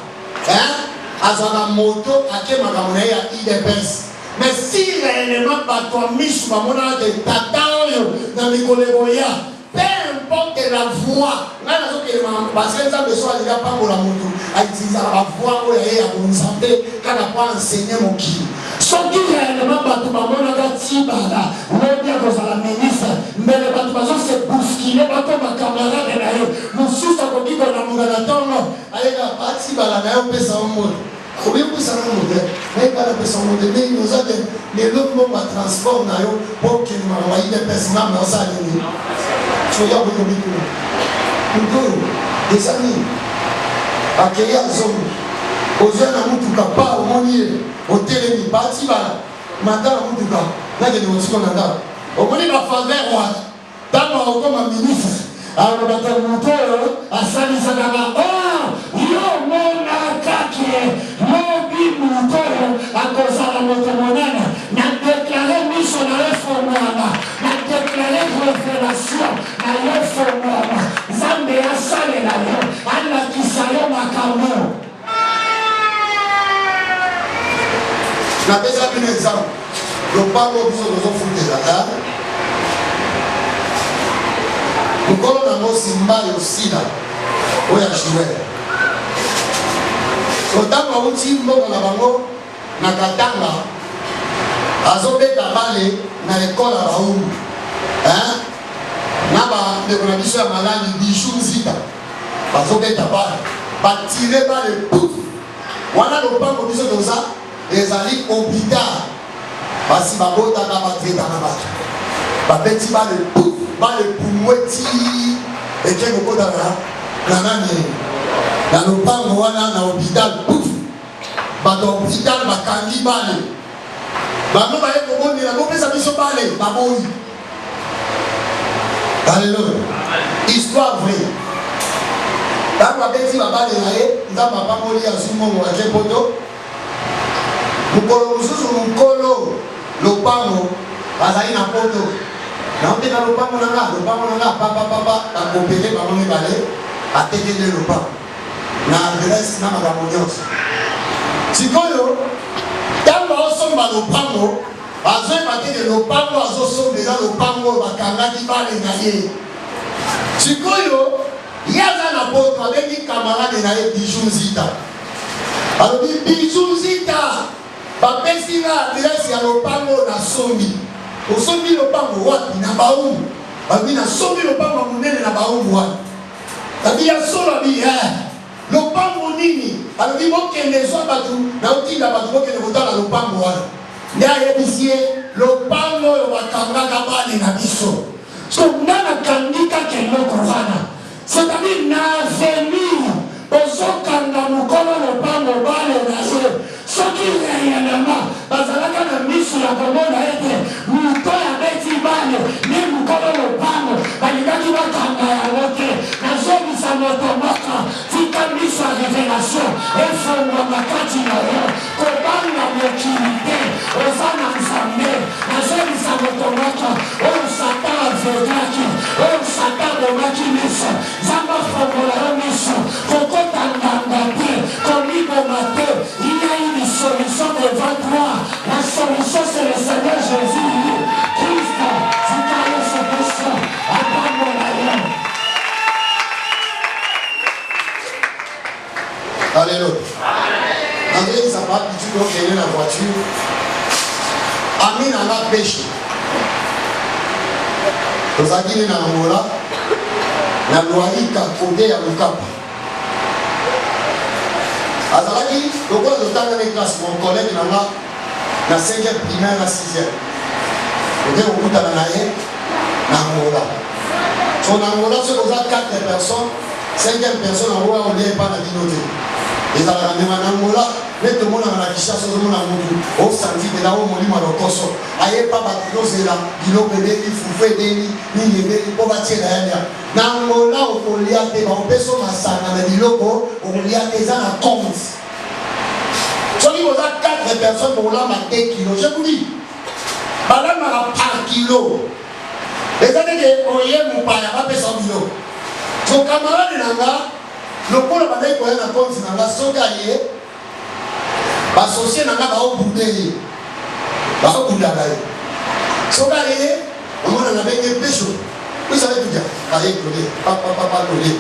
Speaker 3: à moto, à qui m'a ramené à IDPS. Mais si réellement, Batouamis, Mamona, de Tatayo, dans les collègues, peu importe la voix, parce que ça ne soit déjà pas pour la moto, à utiliser la voix où il y a une santé, quand on n'a pas enseigné mon qui. Ce qui
Speaker 2: réellement bato bamonaka tibala lobi akozala ministre mbele bato bazose bousculer bato bakamarade na ye mosusu akoki konamuka na ntongo ayeka batibala na ye opesa omoto oyebwisana mote nayekala pesa mote ndenge ozate lelo mo batransport na yo mpo okende makambo ayine pesa ngambe osala nini soya koyobikuna moto oyo eza nini akei azongo ozwa na mutuka pa omoni ye otelemi batibala mata na mutuka nakende mosiko na ndako omoni bafavere wana ntango akokoma ministre alobata moto oyo asalisaka na yo monakaki lobi moto oyo akozala moto monene na deklare miso na ye fomwana na deklare révélation na ye fomwana nzambe asalela yo alakisa yo makambo.
Speaker 3: napesa bino exemple lopango biso tozofutela mokolo nango simba yosila oyo ajuere otango awuti mboka na bango na katanga azobeta bale na ekole ya baumbu na bandeko na biso ya malani bishu nzita bazobeta bale batire bale puf wana lopango biso toza ezali hôpital basi babotaka batretaka bato babeti bale puf bale pumweti eke kokotaka na nani na lopango wana na hôpital puf bato hôpital bakangi bale bango baye kobondela bopesa biso bale baboyi. Alléluia. Histoire vraie. Ntango abeti babale na ye nzambe apamoli azumongo ake poto mokolo mosusu mokolo lopango azali na poto naote na lopango na nga papapapa akopele bango mibale atekele lopango na adresse na makambo nyonso sikoyo ntango aosomba lopango azoyeba teke lopango azosombela lopango bakangaki bale na ye sikoyo ye aza na poto abengi kamarade na ye biju nzita alobi biju nzita bapesi nga adrese ya lopango na sombi osombi lopango wapi na baumbu babi nasombi lopango ya monene na baumbu wana tabi ya solo abi lopango nini alobi bokende zwa bato naotinda bato bokende kotala lopango wana nde ayebisi ye lopango oyo bakangaka bale na biso so nga nakangikaka eloko wana c'est-à-dire na avenir ozokanga mokolo lopango bale na ye soki réellement bazalaka na miso ya komona ete moto abeti bale nde mokolo lopango balingaki bakanga yango te nazobisa moto moko tika miso ya révélation efongwama kati na yo kobanga mokili te oza na nzambe nazobisa moto moko oyo satan aveglaki oyo satan bomaki miso nzambe afongola yo miso kokota nganga te komiboma te il y a une solution devant toi la solution c'est le Seigneur Jésus Christ zikayo solution apambola yo. Alléluia. André, ça va, tu dois gagner la voiture. Ami n'a pas péché. Nous avons dit dans Angola, la loi est côté à l'Ukapa. Azalaki, le roi de temps de classe, mon collègue n'a pas, na 5e primaire, na 6e. Il était au bout de l'année, na Angola. Son Angola, c'est aux 4 personnes, 5e personne, en roi, on n'est pas la dinoté. Les Angola, mais tout le monde a la richesse, tout le monde a mouru. Au senti de là où on lit mal au cosso. Aïe, pas battre c'est là, il a obéi, il faut faire des lits, il est venu pour bâtir la Nangola, on lit à des personnes à ça, dans les locaux, on lit à des ans à compte. Si on a 4 personnes pour l'homme à 2 kilos, je vous dis, madame a par kilo. Les années que on y est, mon père, pas 100 kilos. Son camarade Nanga, le pôle a pas dit qu'on a un compte, Nanga, son gars y est. Associé n'a pas bouddé, pas bouddha. Soka yé, on a la baigne pécho. Vous savez tout dire, aïe, papa, collé.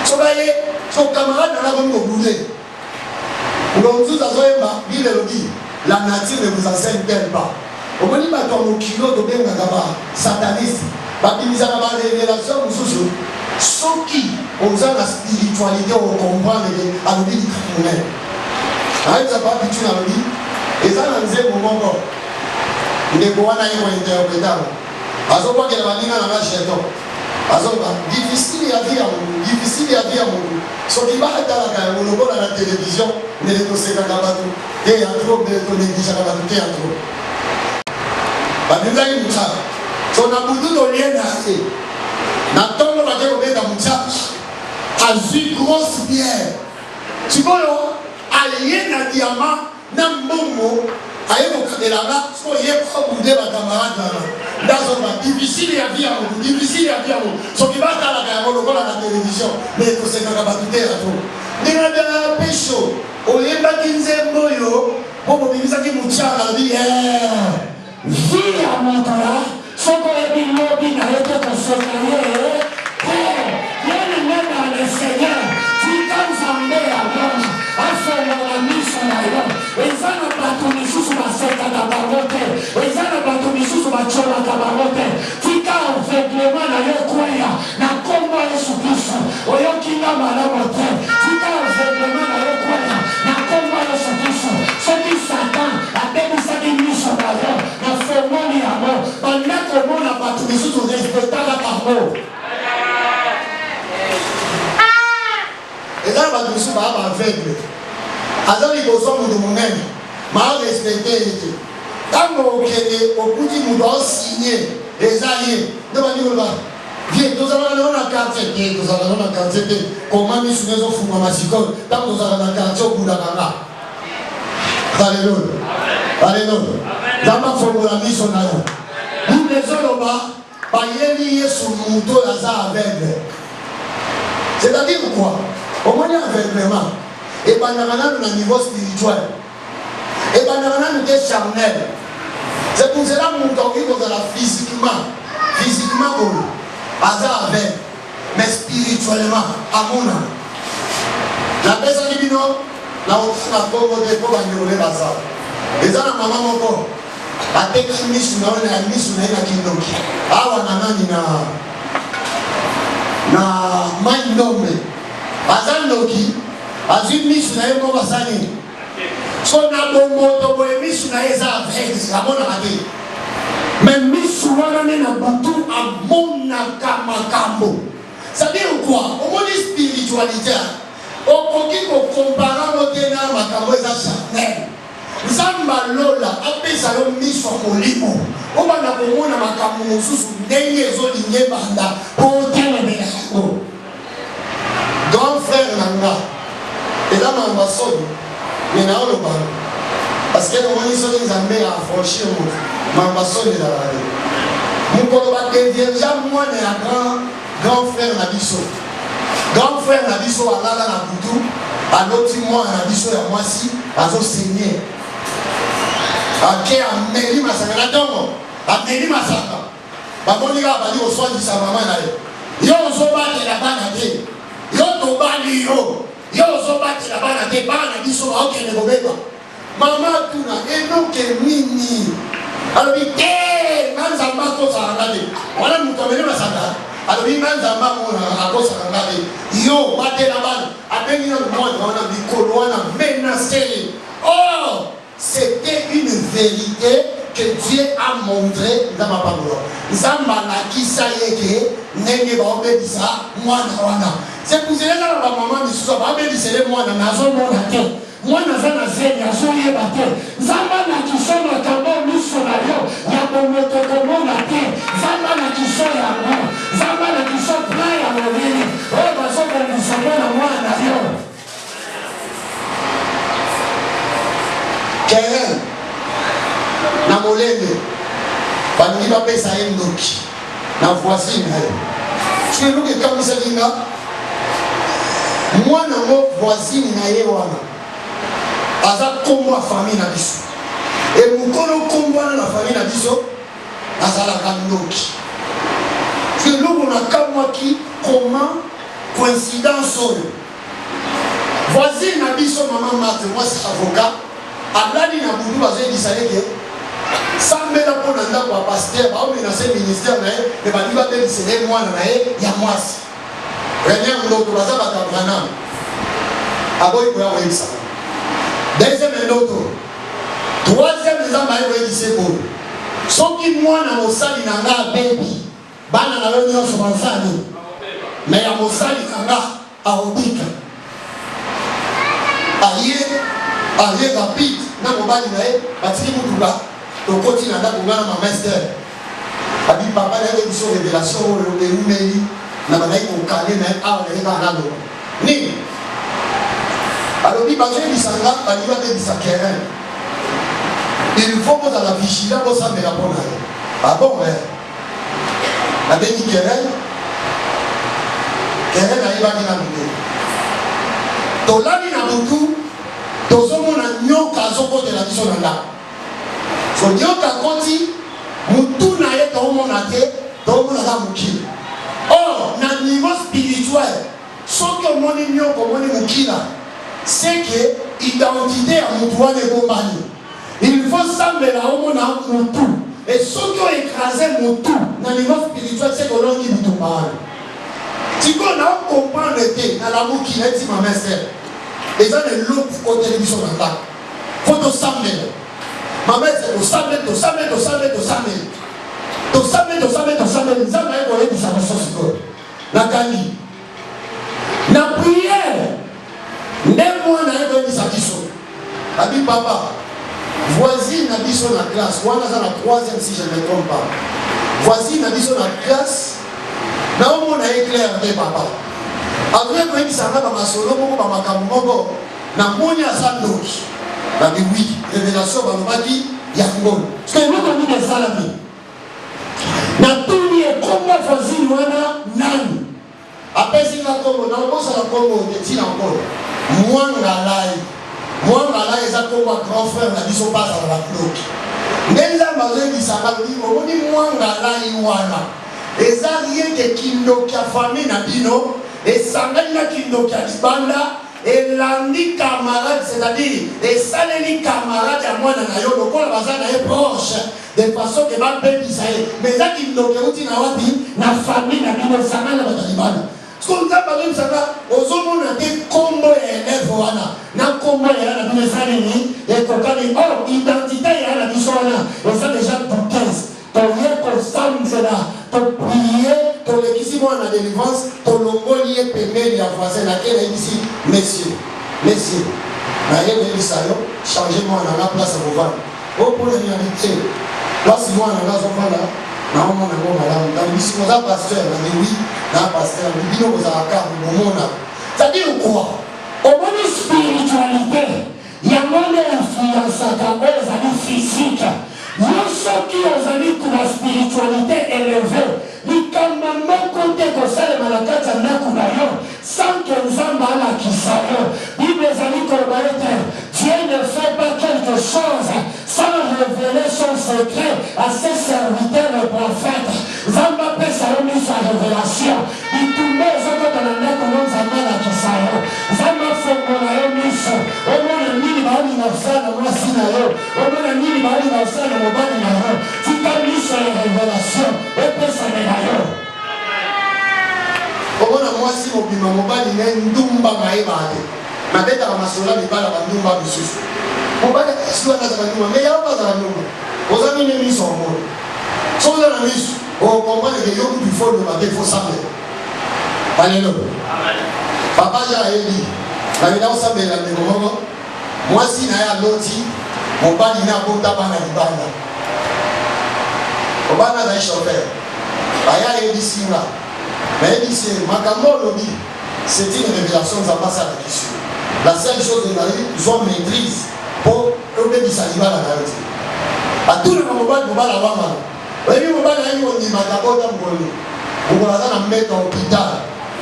Speaker 3: Soka yé, son camarade n'a pas bouddé. Pour nous, ça soit il est lobby. la nature ne vous enseigne-t-elle pas? Au moins, il va tomber au kilo de bien sataniste. Il y a une révélation, ceux qui ont la spiritualité, on comprend à l'oubli du criminel. Ils n'ont pas habitué à l'oubli. Et ça, on a un moment. Il est bon à interpréter. Parce que qu'il y a un chéton. Difficile à dire. Difficile à dire. Ce qui va être à la télévision, mais les dossiers à la bateau. Et il y a trop de négligences à la bateau. Il y a trop. Nous avons dit ça. On a beaucoup de liens assez. Nathan, on va dire qu'on est dans mon chat. À une grosse bière. Tu vois, allié à diamant, n'a momo, à un de la main, soyez pas boudé ma camarade là. Dans un difficile à dire, difficile à dire. Ce qui va dans la caméra, on la télévision, mais il faut se faire abattre à tout. Nous avons un pécho. Au lieu de 15 moyo, on va dire que mon chat a dit, vie à mon temps. Soko ebi lobi na yote kosokale yene nena le Seigneur tikanzambe ya Bwana afela la mission na yo ezana bato misusu baseka na barote ezana bato misusu bachola na barote tika aveuglema na yo kweya na kombo Yesu Kristo oyokinga malamu te tika aveuglema na yo kweya na kombo Yesu Kristo soki Satan abebisaki mission na yo na formoli ya mo comment la partie des autres respectent la parole. Et là, la partie va aveugle. Alors, il faut que mon même, m'a respecté. Quand on est au bout du monde, on signe les alliés. Nous allons dire, viens, nous allons la quartier, nous allons la quartier. Comment nous sommes au fond de ma psychose, tant nous allons la quartier au bout de la gare. Alléluia. Alléluia. Dans ma formule, la mission là. Nous les hommes, c'est-à-dire quoi? Au moins aveuglement. Et bien dans le niveau spirituel. Et bien dans le niveau charnel. C'est pour cela que nous avons physiquement. Physiquement, avec. Mais spirituellement, à mon âme. La personne qui dit non, la honte n'a pas voté pour la bazar. Les gens, la maman, mon corps. Ateka misu na wana misu na ina kindoki awa na nani na maindombe azandoki azi misu na yemo basani so na bomoto boye misu na eza vex abona mati mais misu wana na batu amona kama kambo ça veut dire quoi au monde spiritualité okoki ko comparer motena makambo eza charnel Zamba lola apesa yo miso molimo obana komona makambo mosusu ndenge ezolinge banda otelemela yango grand frère nanga eza na ambassade mais na oloba parce que omoni soki nzambe afranchir moto ma ambassade ezala mokolo badevierja mwana ya grand frère na biso grand frère na biso alala na butu aloti mwana na biso ya mwasi azosenye ake ameli masaka na ntongo ameli masaka bamoni kaka bali koswandisa mama na ye yo ozobatela bana te yo tobali yo ozobatela bana te bana biso baokende kobeba mama tuna enoke nini alobi te manzamba akosaka te wana moto ameli masaka alobi manzamba mona akosaka te yo batela bana abengi na mwana wana likolo wana menaseli oh c'était une vérité que Dieu a montré dans ma parole. Zambana kisayeke nenge baobebisa mwana wana. C'est pour cela que la maman dit ça va bénir mwana nazo mona te. Mwana zana zenya zoyeba te. Zambana kisoma kabo miso na yo ya bomoto komona te. Zambana kisoya mo. Zambana kiso playa molini. Oh baso na mwana yo. Keren na molende balingi bapesa ye ndoki na voisine na ye soki eluki ekamisalinga mwana ngo voisine na ye wana aza kombo ya famille na biso e mokolo kombo wana na famille na biso azalaka ndoki soki eloko nakamwaki comment coïncidence oyo voisine na biso mama mate mwasi avocat alali na butu bazoyebisa ye ke sambela mpo na ndako ya paster baomena se ministère na ye me bali babelisela ye mwana na ye ya mwasi premier ndoto baza bakabranam aboyi koya koyebisaka deuxième ndoto troisième nzambe aye koyebisa eboyo soki mwana mosali na nga abebi bana na yo nyonso bazali me ya mosali na nga aobika aye rapide na mobali na ye batiki mutuka tokoti na ndako nga na mamester abi papa na ye biso révélation oyo eumeli na bazali kokale na ye awa na ye kaka naloba nini alobi bazoyebisa nga balingi babebisa terrain il faut bozala vigila bosambela mpo na ye abon nabengi terrain nayebaki na mote tolali na motu tozomona nyoka azokotela biso na ndako so nyoka koti mutu na ye toomona te toomona ka mokila or na niveau spirituel soki omoni nyoka omoni mokila c'est que identité ya mutu wana ebombani il faut sambela omona mutu et soki oécrase mutu na niveau spirituel c'est kolongi bitumba wana sikoyo naokomprendre te na lamokila eti mamester eza na eloko koteli biso na ndako fo tosambela mamester tosambela nzambe aye koyebisa biso sikoyo nakangi na priere nde mwana aye koyebisa biso abi papa voisine na biso na classe wana aza na 3e si je ne trompe pas voisine na biso na classe naomona éclair te papa akoki koyebisanga bamasolo moko bamakambo moko namoni aza ndoki babi wi révélation balobaki yango parceke eloko nini esalami natuni ekomba voisine wana nani apesinga nkombo naokosala nkombo etina nkolo mwangalai eza nkombo grand frère na biso bazala bakloki nde nzambe azoyebisanga lobi omoni mwangalai wana eza rien ke kindoki ya famille na bino esangani na kindoki ya libanda elandi camarade c'est-à-dire esaleli camarade ya mwana na yo lokola baza na ye proche de façon ke babebisa ye mais eza kindoki euti na wapi na famille na bino esangani na bato ya libanda soki nzambe azoyebisanga ozomona te nkombo ya eleve wana na nkombo ya na bino eza nini ekokani or identité ya na biso wana eza déjà douteuse toye kosanzela toprie tolekisi mwana na délivrance tolongoli ye pembeni ya voisin nake nayebisi messieurs naye koyebisa yo change mwana nga place ya kovanda opona réalité place mwana nga azovanda naomona ngo malamu nabisi koza pasteur nabi wi na pasteur bino kozala kaka bomona c'est-à-dire quoi omoni spiritualité yango nde influensaka oyo ezali physique yo soki ozali kuna spiritualité élevée likambo moko te kosalema na kati ya ndako na yo sanke nzambe alakisa yo bible ezali koloba ete Dieu ne fait pas quelque chose sans révéler son secret à ses serviteurs les prophètes nzambe apesa yo miso ya révélation bitumba ezokota na ndako no nzambe alakisa yo nzambe afongola yo miso omona nini baali na osala mwasi na yo omona nini baali na osala mobali na yo tika miso ya révélation epesamela yo omona mwasi mobima mobali ne ndumba mayebale nabetaka masola mibala bandumba misusu mobali esiwana azala ndumba me yawo bazala ndumba oza mine miso omona so oza na miso okomprendre ke yo kutu fo loba te fo sambela alelo papa ja ayebi nabenda kosambela ndeko moko mwasi na ye aloti mobali na abota bana libanda obana azali chauffeur aye ayebisinga nayebisi makambo olobi c'est une révélation nzambe asalaki sur la seule chose ezali zwa maîtrise mpo obebisa libala na yo te atunaka mobali awamana oyebi mobali ayebi kondimaka bota mokolo mokolo aza na mbeto hôpital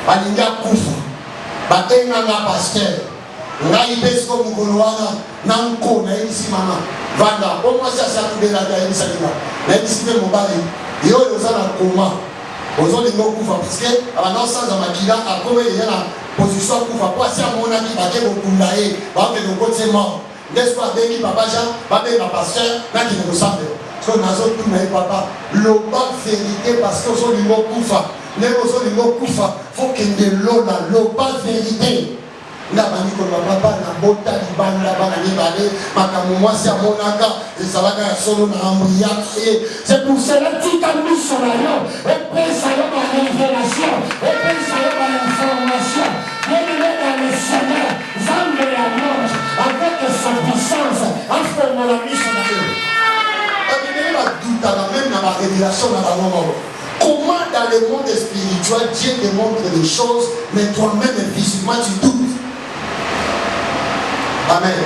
Speaker 3: alingi akufa batenganga paster ngai mpe siko mokolo wana na nko nayebisi mama vanda mpo mwasi asi atubelaka ayebisakinga nayebisi mpe mobali yo oyo oza na koma ozolinga okufa parceke abanda osanza makila akome eya na position akufa mpo asi amonaki bake kokunda ye bakende kotie mort n'est-ce pas, Béni Papa Jean, Babé ma pasteur, là qui nous ressemble. Parce que nous avons tout mais papa, l'oba vérité parce que nous avons koufa. Nous avons koufa, faut qu'il y ait l'oba vérité. Na bani ko papa na bota libanda bana ni balé makamu mwasi amonaka ezalaka ya solo na amria. C'est pour cela que tu as mis sur la langue et pense à la révélation et pense à la information. Bienvenue dans le Seigneur, Zambe et Ange avec sa puissance en formant la mise sur la langue. Bienvenue à doute à la même dans la révélation dans la langue. Comment dans le monde spirituel Dieu te montre des choses mais toi-même physiquement tu doutes. Amen.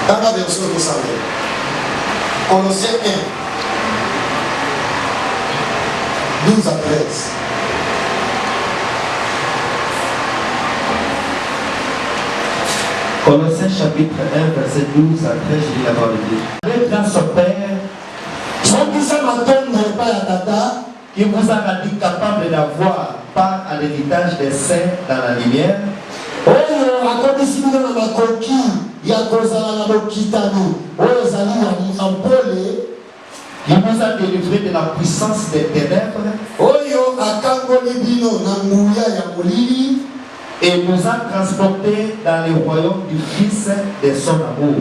Speaker 3: Dans la version vous savez, Colossiens 1, 12 à 13.
Speaker 4: Colossiens chapitre 1, verset 12 à 13, je lis la parole de Dieu. Allez dans son Père, qui vous a rendu capable d'avoir part à l'héritage des saints dans la lumière. Il nous a délivré de la puissance des ténèbres et nous a transportés dans le royaume du Fils de son amour.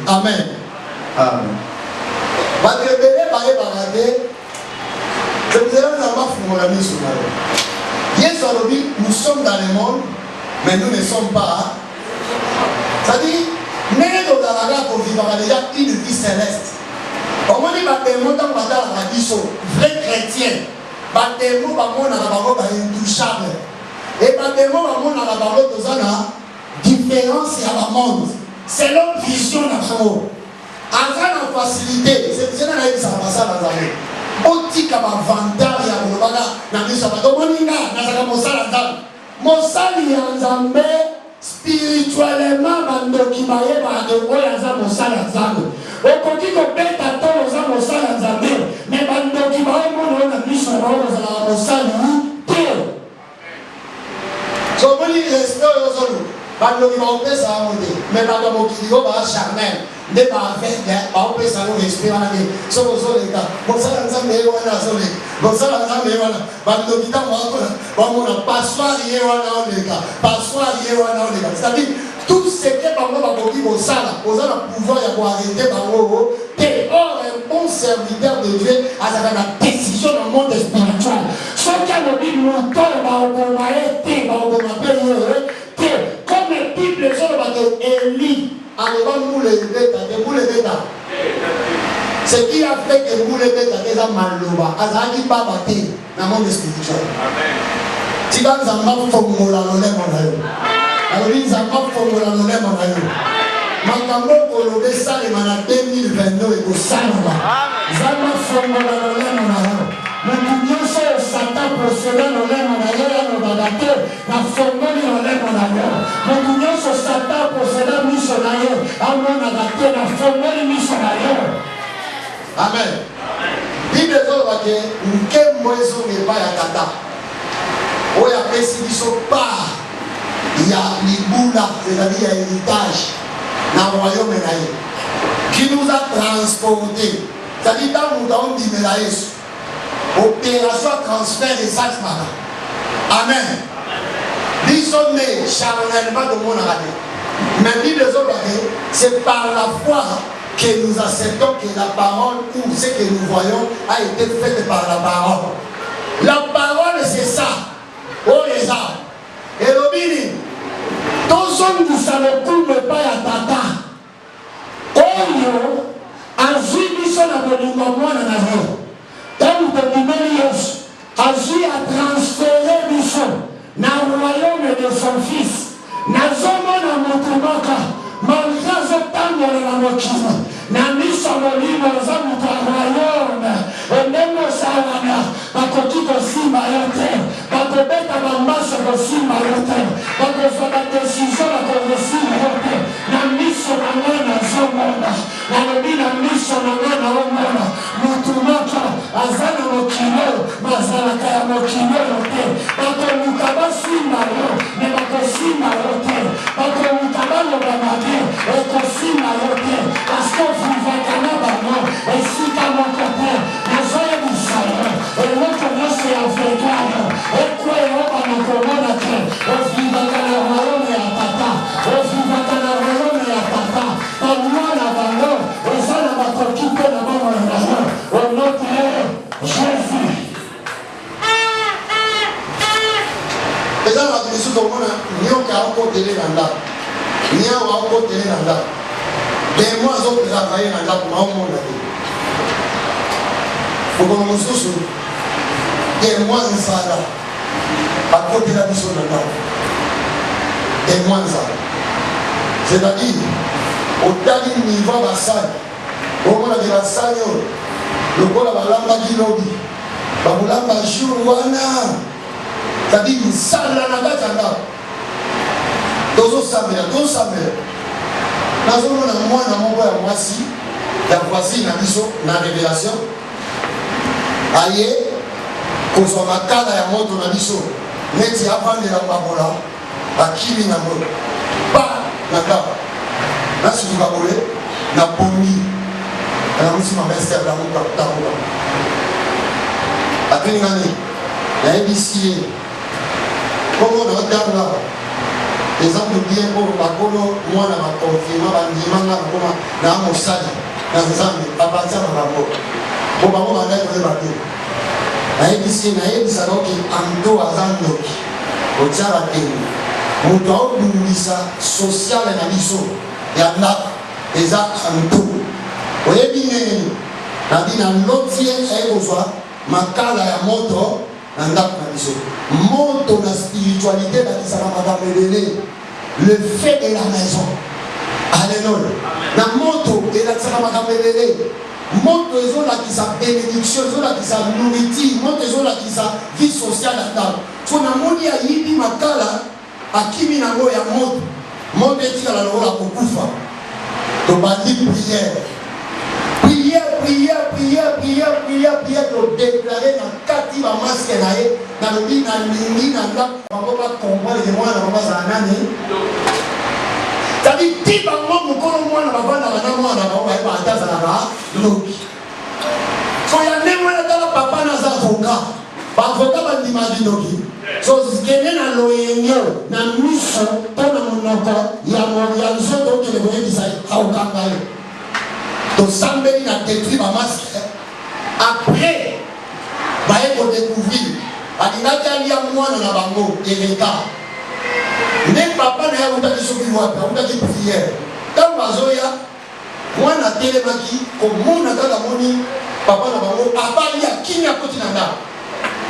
Speaker 3: Amen.
Speaker 4: Amen.
Speaker 3: Nous sommes dans le monde, mais nous ne sommes pas. C'est-à-dire, nous sommes déjà une vie céleste. On dit que vrai chrétien, intouchable. Et différence à la monde. C'est leur vision d'amour. En facilité, c'est ça que ça va passer. Otika bavantari ya kolobaka na miso bato moninga nazaka mosala nzambe mosali ya nzambe spirituellement bandoki bayeba de oyo aza mosala nzambe okoki kobeta to oza mosala nzambe me bandoki bayemona oyo na miso na bango ozalaka mosali te somoni respect oyo ozolu bandoki baopesa yango te me bato mokili oyo baa charnel ne pas avec on peut savoir respirer à la vie sur les gars bon ça ça mais on a ça bon ça ça mais on a bando kita on a passoire hier on a les gars passoire hier on a les gars c'est-à-dire tout ce que bango ba koki bo sala oza na pouvoir ya ko arrêter bango et or un bon serviteur de Dieu a la décision dans le monde spirituel ce qui a le dit longtemps ba on va être ba on va payer comme la Bible sur le Élie. Ce qui a fait que vous les bêtes à Maloba, Azaki Babate, dans le monde spirituel. Si dans un map formula, on est mon aïe. Alors, il y a un map formula, on est mon aïe. Makambo Kolobe Salimana 2022 et au Salama. Zama formula, on est mon aïe. Nous Satan pour cela, on est mon aïe, on va dater. La formule, on est mon aïe. Nous Satan pour cela, nous sommes aïe. On a daté la formule, nous sommes aïe. Amen. Bible dit que moiseau n'est pas à tata. Oh, il y a précision pas. Il y a l'Iboula, c'est-à-dire héritage dans le royaume qui nous a transportés. C'est-à-dire dans le monde dit opération transfert des sacs. Amen. Ils sont nés charnellement de mon arrêt. Mais Bible c'est par la foi que nous acceptons que la parole ou ce que nous voyons a été fait par la parole. La parole c'est ça. Oh les arbres. Et le bini. Tous hommes qui savent pas à tata. Oh Azui sont la bonne tant que Azui a transféré Bishon dans le royaume de son fils. Nazoma na motumaka. Mangazo tango na mokima. Na misa molimo za mutawayona. Endemo sawana. Bakotiko simba yote. Bakobeta bambasa ko simba yote. Bakozona decision na kongressima yote. Na miso na ngana zomona. Na lobina miso na ngana omona. Mutumaka azana mokimo. Mazalaka ya mokimo yote.
Speaker 2: mabe ekosila yo te parceke ovivaka na bango esika moko te nazoyebisa yo eloko nyonso ya vegane ekweyoka na komona te ovivaka na royaume ya tata ovivaka na royaume ya tata bamwana bango eza na bakoki mpe na bomoi na yo onote jésus
Speaker 3: eza na bato misusu omona nioka akotele na ndako niawa akotele na ndako demo azotravaye na ndako maomona te mokolo mosusu demo nzala akotela biso na ndako demo nzala c'est-à-dire otali niveau basali omonake basali oyo lokola balambaki lobi bakolamba jour wana c'est-à-dire nsala na kati ya ndako tozosambela nazomona mwana moko ya mwasi ya voisine na biso na révélation aye kozwa makala ya moto na biso neti avandela mabola akimi na moto pa na ndako nasukuka boye na pomi anamusi mamester lamuka apeningani nayebisi ye kongo na otanga exemple bien oyo bakolo mwana bakonfirma bandimanga bakoma na mosali na nzambe apatia na bango po bango bandai koyeba te nayebisi ye nayebisaka oke ando aza ndoki otiaka te moto aobungisa sociale na biso ya ndako eza ando oyebi nini nabi na loti ye ayekozwa makala ya moto na ndako na biso moto na spiritualité bakisaka makambo ebele le fait de la maison alleluya na moto elakisaka makambo ebele moto ezolakisa bénédiction ezolakisa nourriture moto ezolakisa vie sociale ya ndako so namoni ayibi makala akimi nango ya moto etikala lokola kokufa tobandi prière todéclare na kati bamaske na ye nalobi na lingi na ndako bango bakomprendre mwana bango azala nani tadi ti bango mokolo mwana bavandaka na mwana bango bayeba ata azalaka lobi so ya nde mwana tala papa naza avoka baavoka bandimaki lobi so kende na loyenge na miso mpo na monoko ya nzoto okende koyebisa aokanga yo tosambeli na détruit bamaske après baye kodécouvrir alingaki alia mwana na bango eleka nde papa na ye akutaki soki wapi akutaki prière ntango azoya mwana atelemaki komona kaka moni papa na bango abali akimi akoti na ndako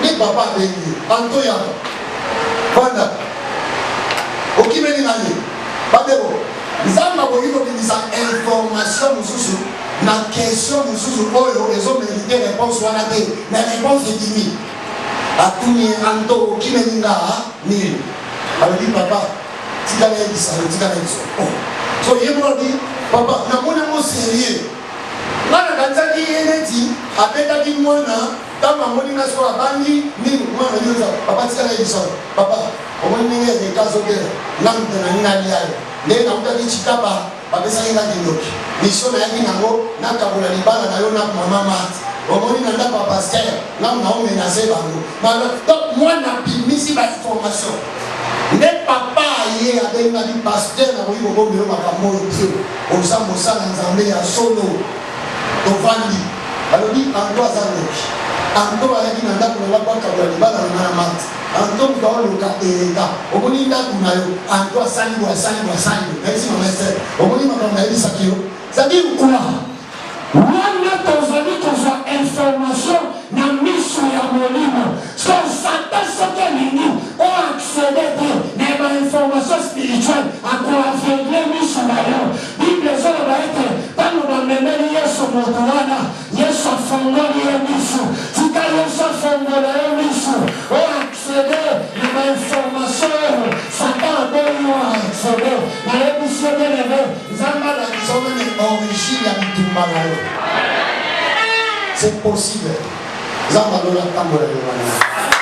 Speaker 3: nde papa abengi antoyaka vanda okimeli nani babebo nzambe akoki kobimisa information mosusu na question mosusu oyo ezomérite réponse wana te na réponse edimi atuni ando okimelinga nini alobi papa tikala yebisa yo tikala yebiso so yebolobi papa namoni yango sérieux nga nakanzaki ye neti apetaki mwana ntango amoni nga sikoyo abandi nini mwana yoza papa tikala yebisa yo papa omoni ndenge ekazokela ngampe na ngali yayo ndenge nakutaki chikapa bapesaki nga kindoki mission nayaki nango nakabola libala na yo nakumama mati omoni na ndako ya paster ngambo naomenase bango mwana bimisi bainformation nde papa ye abengaki paster nakoki kobombelo makambo oyo te oza mosala nzambe ya solo tovandi alobi ando aza noki ando ayaki na ndako nanga kwakabola libala nanga na mati ando moto aoluka eleka omoni ndako na yo ando asali nayebisi mamester omoni makambo nayebisaki yo c'est-à-dire quoi wana tozali kozwa information na miso ya molimo so satan soki alingi oaccede te na bainformation spirituelle akoaveugle miso na yo bible ezoloba ete ntango bamemeli yesu moto wana yesu afongoli ye miso tika yesu afongola ye miso oaccede na bainformation oyo satan aboyi oaccede nayebisi yo belebe nzambe alakisa omene origine ya bitumba na yo c'est possible. Zamba lola kambola lola.